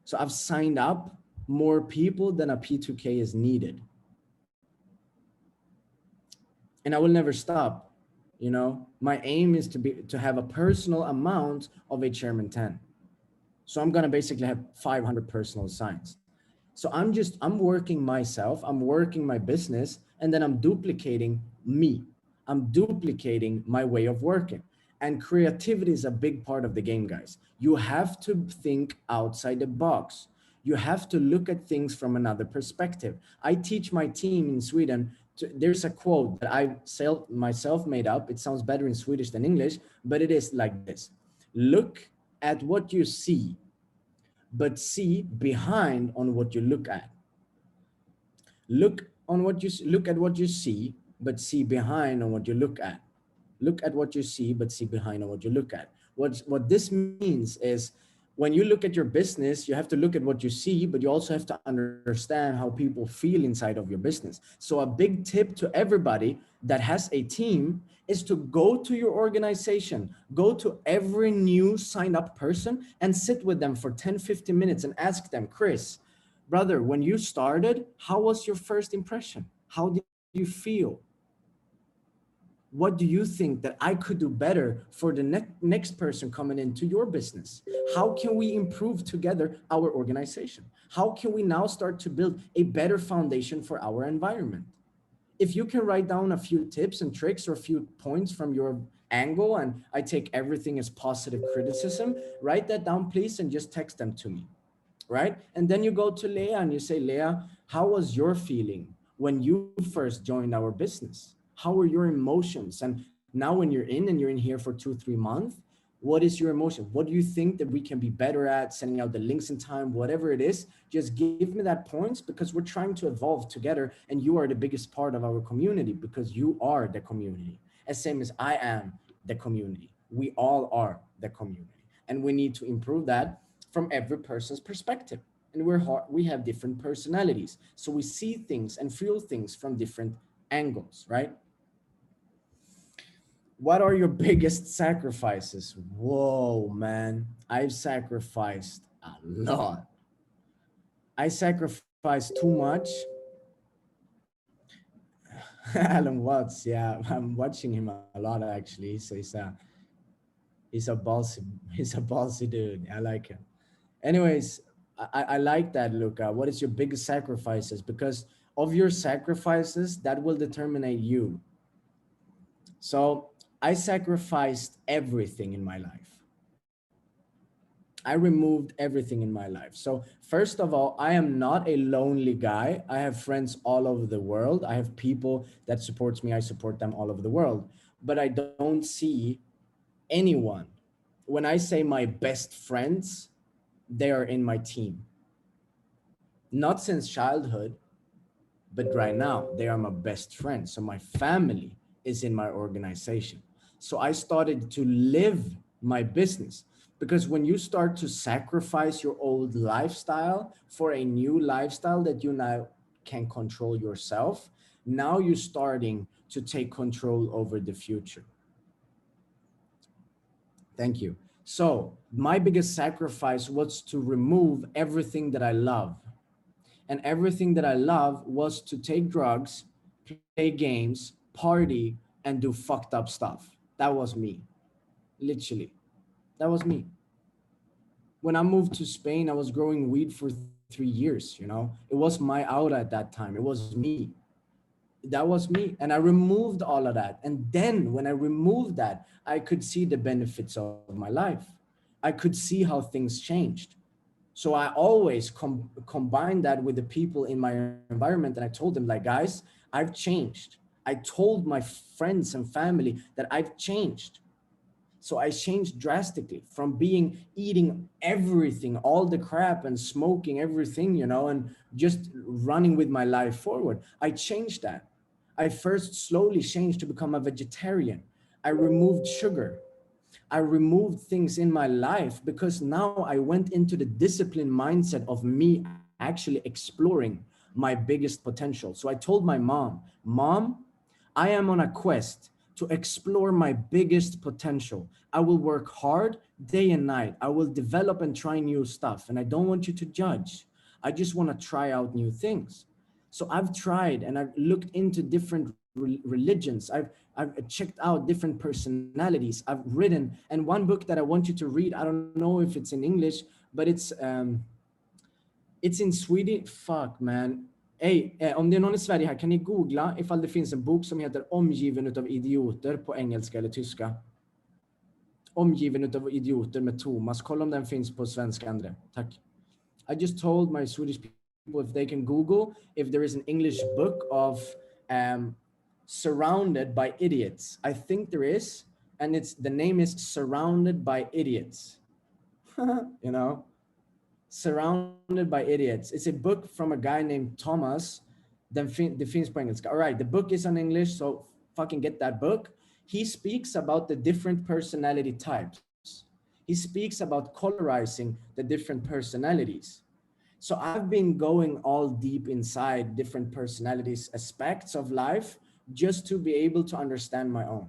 So I've signed up more people than a P2K is needed. And I will never stop. My aim is to have a personal amount of a chairman 10. So I'm gonna basically have 500 personal signs. So I'm working myself, I'm working my business, and then I'm duplicating me. I'm duplicating my way of working. And creativity is a big part of the game, guys. You have to think outside the box. You have to look at things from another perspective. I teach my team in Sweden. There's a quote that I myself made up. It sounds better in Swedish than English, but it is like this. Look at what you see, but see behind on what you look at. Look at what you see, but see behind on what you look at. Look at what you see, but see behind on what you look at. What this means is when you look at your business, you have to look at what you see, but you also have to understand how people feel inside of your business. So a big tip to everybody that has a team is to go to your organization, go to every new signed up person and sit with them for 10, 15 minutes and ask them, Chris, brother, when you started, how was your first impression? How did you feel? What do you think that I could do better for the next person coming into your business? How can we improve together our organization? How can we now start to build a better foundation for our environment? If you can write down a few tips and tricks or a few points from your angle, and I take everything as positive criticism, write that down, please, and just text them to me, right? And then you go to Leah and you say, Leah, how was your feeling when you first joined our business? How were your emotions? And now when you're in here for 2-3 months, what is your emotion? What do you think that we can be better at, sending out the links in time, whatever it is? Just give me that points, because we're trying to evolve together, and you are the biggest part of our community, because you are the community, as same as I am the community. We all are the community, and we need to improve that from every person's perspective. And we have different personalities, so we see things and feel things from different angles, right? What are your biggest sacrifices? Whoa, man. I've sacrificed a lot. I sacrificed too much. Alan Watts, yeah, I'm watching him a lot actually. So he's a ballsy dude. I like him. Anyways, I like that, Luca. What is your biggest sacrifices? Because of your sacrifices, that will determine you. So I sacrificed everything in my life. I removed everything in my life. So first of all, I am not a lonely guy. I have friends all over the world. I have people that supports me. I support them all over the world. But I don't see anyone. When I say my best friends, they are in my team. Not since childhood, but right now they are my best friends. So my family is in my organization. So I started to live my business, because when you start to sacrifice your old lifestyle for a new lifestyle that you now can control yourself, now you're starting to take control over the future. Thank you. So my biggest sacrifice was to remove everything that I love. And everything that I love was to take drugs, play games, party, and do fucked up stuff. That was me. Literally. That was me. When I moved to Spain, I was growing weed for 3 years, you know? It was my out at that time. It was me. That was me. And I removed all of that. And then when I removed that, I could see the benefits of my life. I could see how things changed. So I always combine that with the people in my environment. And I told them, like, guys, I've changed. I told my friends and family that I've changed. So I changed drastically from being eating everything, all the crap, and smoking everything, you know, and just running with my life forward. I changed that. I first slowly changed to become a vegetarian. I removed sugar. I removed things in my life because now I went into the disciplined mindset of me actually exploring my biggest potential. So I told my mom, Mom, I am on a quest to explore my biggest potential. I will work hard day and night. I will develop and try new stuff. And I don't want you to judge. I just want to try out new things. So I've tried and I've looked into different religions. I've checked out different personalities. I've written, and one book that I want you to read, I don't know if it's in English, but it's in Swedish. Fuck man. Hey, om det är någon i Sverige här, kan ni googla ifall det finns en bok som heter Omgiven utav idioter på engelska eller tyska? Omgiven utav idioter med Thomas. Kolla om den finns på svenska, André. Tack. I just told my Swedish people if they can Google if there is an English book of Surrounded by Idiots. I think there is, and the name is Surrounded by Idiots. You know, Surrounded by Idiots. It's a book from a guy named Thomas. Det finns på engelska. All right, the book is in English, so fucking get that book. He speaks about the different personality types. He speaks about colorizing the different personalities. So I've been going all deep inside different personalities, aspects of life, just to be able to understand my own.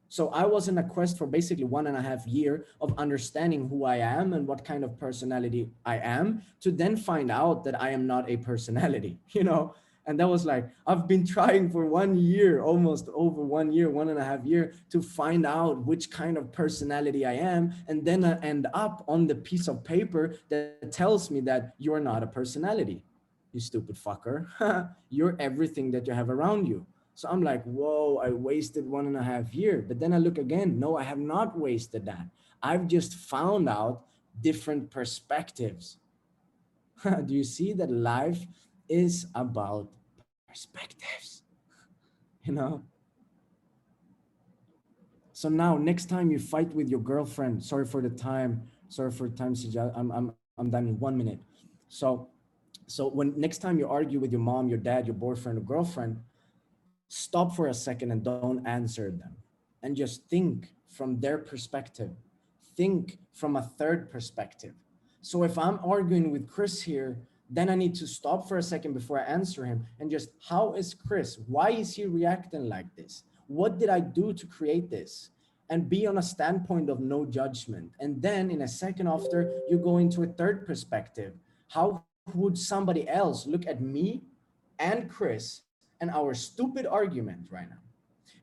So I was in a quest for basically 1.5 years of understanding who I am and what kind of personality I am, to then find out that I am not a personality, you know? And that was like, I've been trying for 1 year, almost over 1 year, 1.5 years, to find out which kind of personality I am. And then I end up on the piece of paper that tells me that you're not a personality, you stupid fucker. You're everything that you have around you. So I'm like, whoa, I wasted 1.5 years. But then I look again, no, I have not wasted that. I've just found out different perspectives. Do you see that life is about perspectives? You know? So now, next time you fight with your girlfriend, sorry for the time, Sajith, I'm done in 1 minute. So when next time you argue with your mom, your dad, your boyfriend or girlfriend, stop for a second and don't answer them, and just think from their perspective. Think from a third perspective. So if I'm arguing with Chris here, then I need to stop for a second before I answer him and just, how is Chris? Why is he reacting like this? What did I do to create this? And be on a standpoint of no judgment. And then in a second after, you go into a third perspective. How would somebody else look at me and Chris and our stupid argument right now?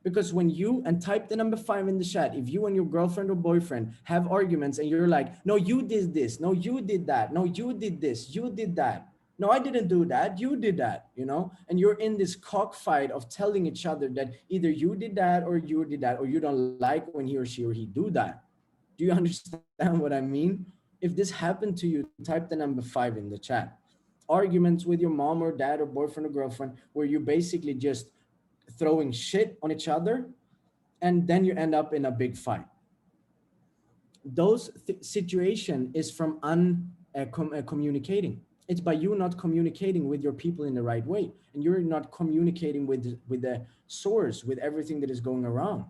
Because when you, and type the number 5 in the chat, if you and your girlfriend or boyfriend have arguments and you're like, no, you did this, no, you did that, no, you did this, you did that. No, I didn't do that. You did that, you know? And you're in this cockfight of telling each other that either you did that or you did that, or you don't like when he or she do that. Do you understand what I mean? If this happened to you, type the number 5 in the chat. Arguments with your mom or dad or boyfriend or girlfriend where you're basically just throwing shit on each other, and then you end up in a big fight. Those situation is from communicating. It's by you not communicating with your people in the right way, and you're not communicating with the source, with everything that is going around.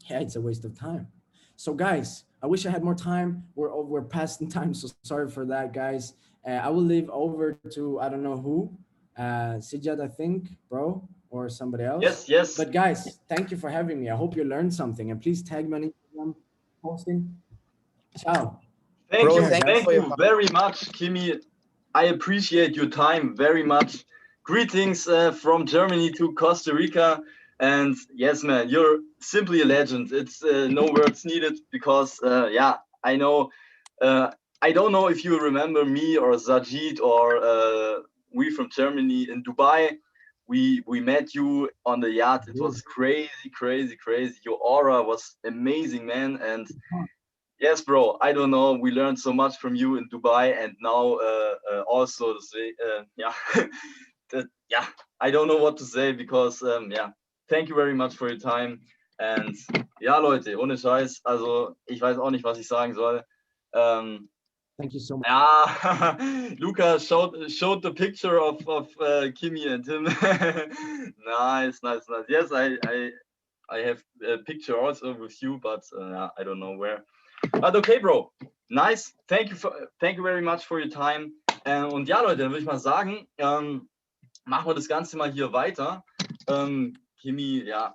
Yeah, it's a waste of time. So guys, I wish I had more time. We're past in time, so sorry for that, guys. I will leave over to, I don't know who, Sajith, I think, bro, or somebody else. Yes, yes. But guys, thank you for having me. I hope you learned something, and please tag me on Instagram posting. Ciao. Thank Bro, you, thank you thank for your you very much, Kimmy. I appreciate your time very much. Greetings from Germany to Costa Rica. And yes, man, you're simply a legend. It's no words needed because, yeah, I know. I don't know if you remember me or Sajith or we from Germany in Dubai. We met you on the yacht. It was crazy, crazy, crazy. Your aura was amazing, man. And yes, bro, I don't know. We learned so much from you in Dubai, and now also to say, yeah, yeah, I don't know what to say because, yeah, thank you very much for your time. And ja, Leute, ohne Scheiß, also ich weiß auch nicht, was ich sagen soll. Thank you so much. Ja, Luca showed the picture of Kimmy and him. Nice, nice, nice. Yes, I have a picture also with you, but I don't know where. But okay, bro. Nice. Thank you very much for your time. Und ja, Leute, dann würde ich mal sagen, machen wir das Ganze mal hier weiter. Kimmy, ja,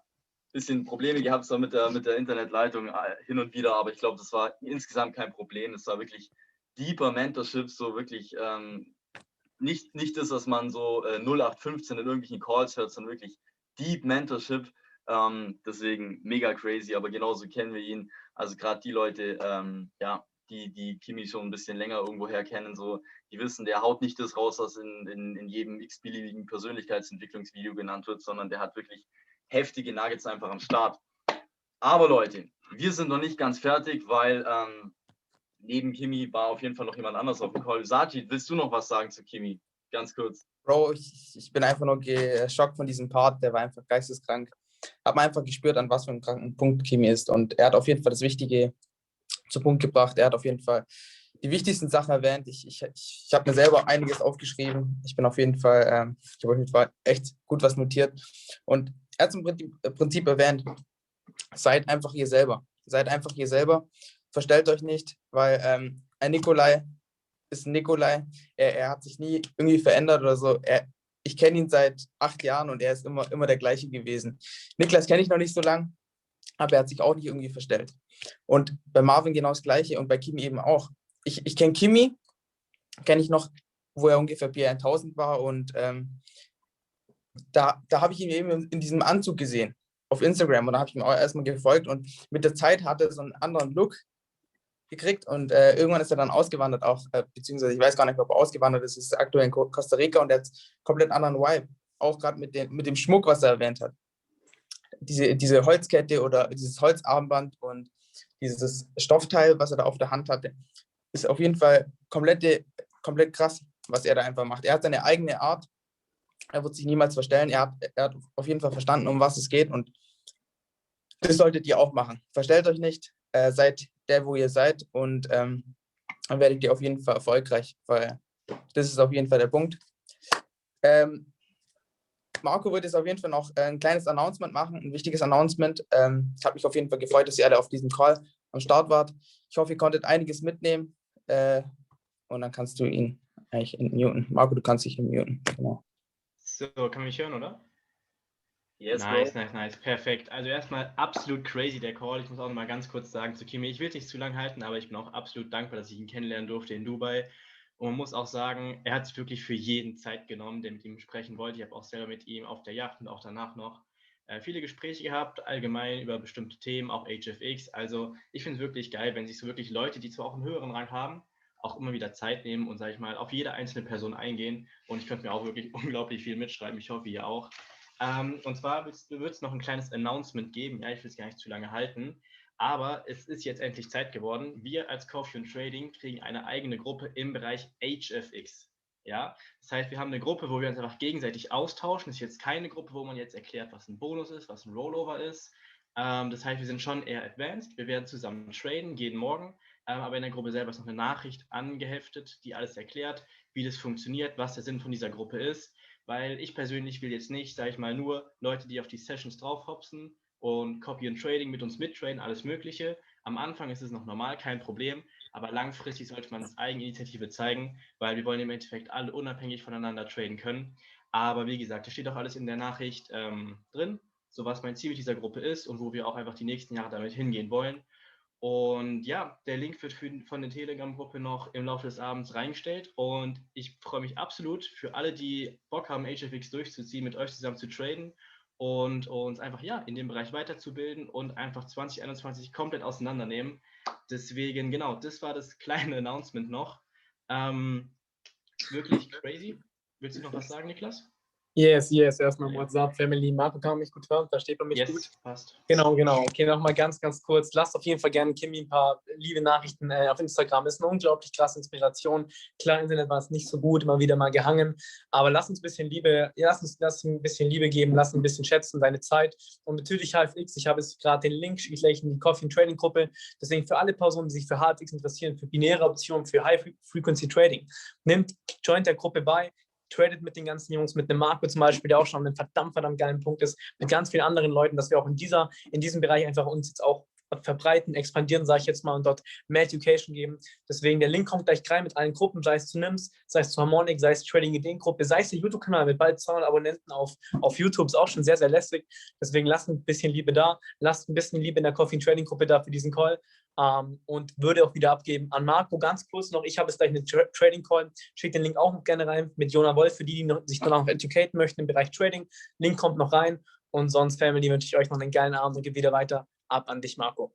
bisschen Probleme gehabt so mit der Internetleitung hin und wieder, aber ich glaube, das war insgesamt kein Problem. Es war wirklich deeper Mentorship, so wirklich nicht das, was man so 0815 in irgendwelchen Calls hört, sondern wirklich Deep Mentorship. Deswegen mega crazy, aber genauso kennen wir ihn. Also gerade die Leute, ja, die Kimmy schon ein bisschen länger irgendwoher kennen, so, die wissen, der haut nicht das raus, was in jedem x-beliebigen Persönlichkeitsentwicklungsvideo genannt wird, sondern der hat wirklich heftige Nuggets einfach am Start. Aber Leute, wir sind noch nicht ganz fertig, weil neben Kimmy war auf jeden Fall noch jemand anders auf dem Call. Sajith, willst du noch was sagen zu Kimmy? Ganz kurz. Bro, ich bin einfach nur geschockt von diesem Part, der war einfach geisteskrank. Habe einfach gespürt, an was für einem kranken Punkt Kimmy ist, und er hat auf jeden Fall das Wichtige zu Punkt gebracht. Er hat auf jeden Fall die wichtigsten Sachen erwähnt. Ich habe mir selber einiges aufgeschrieben. Ich habe auf jeden Fall echt gut was notiert. Und er hat zum Prinzip erwähnt, seid einfach ihr selber. Seid einfach ihr selber. Verstellt euch nicht, weil ein Nikolai ist ein Nikolai. Er hat sich nie irgendwie verändert oder so. Ich kenne ihn seit 8 Jahren und er ist immer der gleiche gewesen. Niklas kenne ich noch nicht so lange, aber er hat sich auch nicht irgendwie verstellt. Und bei Marvin genau das Gleiche und bei Kimmy eben auch. Ich kenne Kimmy, kenne ich noch, wo er ungefähr P1000 war, und da habe ich ihn eben in diesem Anzug gesehen auf Instagram, und da habe ich ihm auch erstmal gefolgt, und mit der Zeit hat er so einen anderen Look gekriegt, und irgendwann ist er dann ausgewandert auch, beziehungsweise ich weiß gar nicht, ob er ausgewandert ist, ist aktuell in Costa Rica, und er hat komplett anderen Vibe, auch gerade mit dem Schmuck, was er erwähnt hat. Diese Holzkette oder dieses Holzarmband und dieses Stoffteil, was er da auf der Hand hatte, ist auf jeden Fall komplett krass, was er da einfach macht. Er hat seine eigene Art, er wird sich niemals verstellen, er hat auf jeden Fall verstanden, um was es geht, und das solltet ihr auch machen. Verstellt euch nicht, seid der, wo ihr seid, und dann werdet ihr auf jeden Fall erfolgreich, weil das ist auf jeden Fall der Punkt. Marco wird jetzt auf jeden Fall noch ein kleines Announcement machen, ein wichtiges Announcement. Es hat mich auf jeden Fall gefreut, dass ihr alle auf diesem Call am Start wart. Ich hoffe, ihr konntet einiges mitnehmen, und dann kannst du ihn eigentlich muten. Marco, du kannst dich muten. Genau. So, kann man mich hören, oder? Yes, nice, bro. nice. Perfekt. Also erstmal absolut crazy der Call. Ich muss auch noch mal ganz kurz sagen zu Kimmy, ich will es nicht zu lang halten, aber ich bin auch absolut dankbar, dass ich ihn kennenlernen durfte in Dubai. Und man muss auch sagen, er hat sich wirklich für jeden Zeit genommen, der mit ihm sprechen wollte. Ich habe auch selber mit ihm auf der Yacht und auch danach noch viele Gespräche gehabt, allgemein über bestimmte Themen, auch HFX. Also ich finde es wirklich geil, wenn sich so wirklich Leute, die zwar auch einen höheren Rang haben, auch immer wieder Zeit nehmen und, sage ich mal, auf jede einzelne Person eingehen. Und ich könnte mir auch wirklich unglaublich viel mitschreiben. Ich hoffe, ihr auch. Und zwar wird es noch ein kleines Announcement geben. Ja, ich will es gar nicht zu lange halten. Aber es ist jetzt endlich Zeit geworden. Wir als Coffee und Trading kriegen eine eigene Gruppe im Bereich HFX. Ja, das heißt, wir haben eine Gruppe, wo wir uns einfach gegenseitig austauschen. Das ist jetzt keine Gruppe, wo man jetzt erklärt, was ein Bonus ist, was ein Rollover ist. Das heißt, wir sind schon eher advanced. Wir werden zusammen traden, jeden Morgen. Aber in der Gruppe selber ist noch eine Nachricht angeheftet, die alles erklärt, wie das funktioniert, was der Sinn von dieser Gruppe ist. Weil ich persönlich will jetzt nicht, sage ich mal, nur Leute, die auf die Sessions draufhopsen und Copy und Trading mit uns mittraden, alles Mögliche. Am Anfang ist es noch normal, kein Problem. Aber langfristig sollte man das Eigeninitiative zeigen, weil wir wollen im Endeffekt alle unabhängig voneinander traden können. Aber wie gesagt, das steht auch alles in der Nachricht drin, so was mein Ziel mit dieser Gruppe ist und wo wir auch einfach die nächsten Jahre damit hingehen wollen. Und ja, der Link wird von der Telegram-Gruppe noch im Laufe des Abends reingestellt. Und ich freue mich absolut für alle, die Bock haben, HFX durchzuziehen, mit euch zusammen zu traden und uns einfach ja in dem Bereich weiterzubilden und einfach 2021 komplett auseinandernehmen. Deswegen, genau, das war das kleine Announcement noch. Wirklich crazy. Willst du noch was sagen, Niklas? Yes, erstmal WhatsApp, Family. Marco kann mich gut hören, versteht man mich gut? Passt. Genau. Okay, nochmal ganz kurz. Lasst auf jeden Fall gerne Kimmy ein paar liebe Nachrichten auf Instagram. Ist eine unglaublich krasse Inspiration. Klar, Internet war es nicht so gut, immer wieder mal gehangen. Aber lass uns ein bisschen Liebe, lass ein bisschen Liebe geben, lass ein bisschen schätzen, deine Zeit. Und natürlich HFX, ich habe jetzt gerade den Link, schicke ich gleich in die Coffee Trading Gruppe. Deswegen für alle Personen, die sich für HFX interessieren, für binäre Optionen, für High Frequency Trading, joint der Gruppe bei. Tradet mit den ganzen Jungs, mit einem Marco zum Beispiel, der auch schon einen verdammt geilen Punkt ist, mit ganz vielen anderen Leuten, dass wir auch in diesem Bereich einfach uns jetzt auch verbreiten, expandieren, sage ich jetzt mal, und dort mehr Education geben. Deswegen, der Link kommt gleich rein mit allen Gruppen, sei es zu NIMS, sei es zu Harmonic, sei es Trading-Ideen-Gruppe, sei es der YouTube-Kanal mit bald 200 Abonnenten auf YouTube, ist auch schon sehr, sehr lästig. Deswegen lasst ein bisschen Liebe da, lasst ein bisschen Liebe in der Coffee-Trading-Gruppe da für diesen Call. Und würde auch wieder abgeben an Marco. Ganz kurz noch, ich habe jetzt gleich eine Trading Call, schickt den Link auch noch gerne rein mit Jona Wolf, für die sich noch educaten möchten im Bereich Trading. Link kommt noch rein und sonst, Family, wünsche ich euch noch einen geilen Abend und gebe wieder weiter ab an dich, Marco.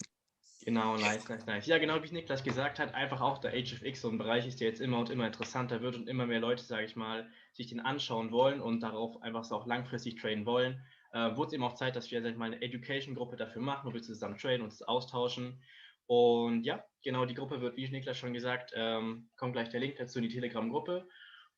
Genau, nice. Ja, genau wie es Niklas gesagt hat, einfach auch der HFX so ein Bereich ist, der jetzt immer und immer interessanter wird und immer mehr Leute, sage ich mal, sich den anschauen wollen und darauf einfach so auch langfristig traden wollen. Wurde es eben auch Zeit, dass wir, sag ich mal, eine Education-Gruppe dafür machen, wo wir zusammen traden und uns austauschen. Und ja, genau, die Gruppe wird, wie Niklas schon gesagt, kommt gleich der Link dazu in die Telegram-Gruppe.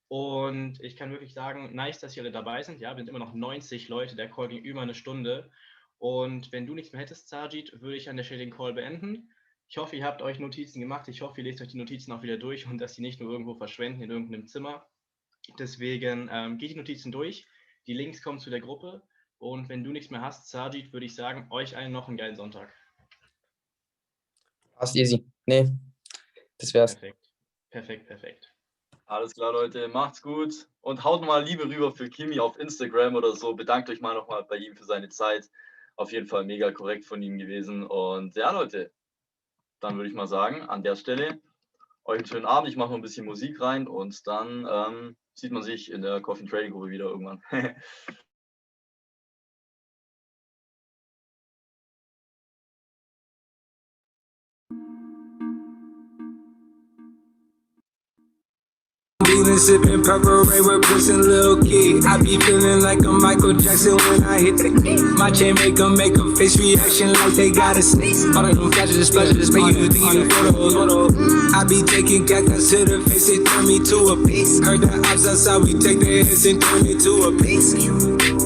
Und ich kann wirklich sagen, nice, dass ihr alle dabei sind. Ja, wir sind immer noch 90 Leute, der Call ging über eine Stunde. Und wenn du nichts mehr hättest, Sajith, würde ich an der Stelle den Call beenden. Ich hoffe, ihr habt euch Notizen gemacht. Ich hoffe, ihr lest euch die Notizen auch wieder durch und dass die nicht nur irgendwo verschwenden in irgendeinem Zimmer. Deswegen geht die Notizen durch. Die Links kommen zu der Gruppe. Und wenn du nichts mehr hast, Sajith, würde ich sagen, euch allen noch einen geilen Sonntag. Passt easy. Nee, das wär's. Perfekt. Alles klar, Leute, macht's gut und haut mal Liebe rüber für Kimmy auf Instagram oder so. Bedankt euch mal nochmal bei ihm für seine Zeit. Auf jeden Fall mega korrekt von ihm gewesen. Und ja, Leute, dann würde ich mal sagen, an der Stelle euch einen schönen Abend. Ich mache noch ein bisschen Musik rein und dann sieht man sich in der Coffee Trading Gruppe wieder irgendwann. Dealing, sipping purple rain with pushing little kid. I be feeling like I'm Michael Jackson when I hit the key. My chain make 'em face reaction like they gotta sneeze. All of them flashes, displeasures, make you think you photo. I be taking cactus to the face, it turn me to a beast. Heard the ops outside, we take their heads and turn it to a beast.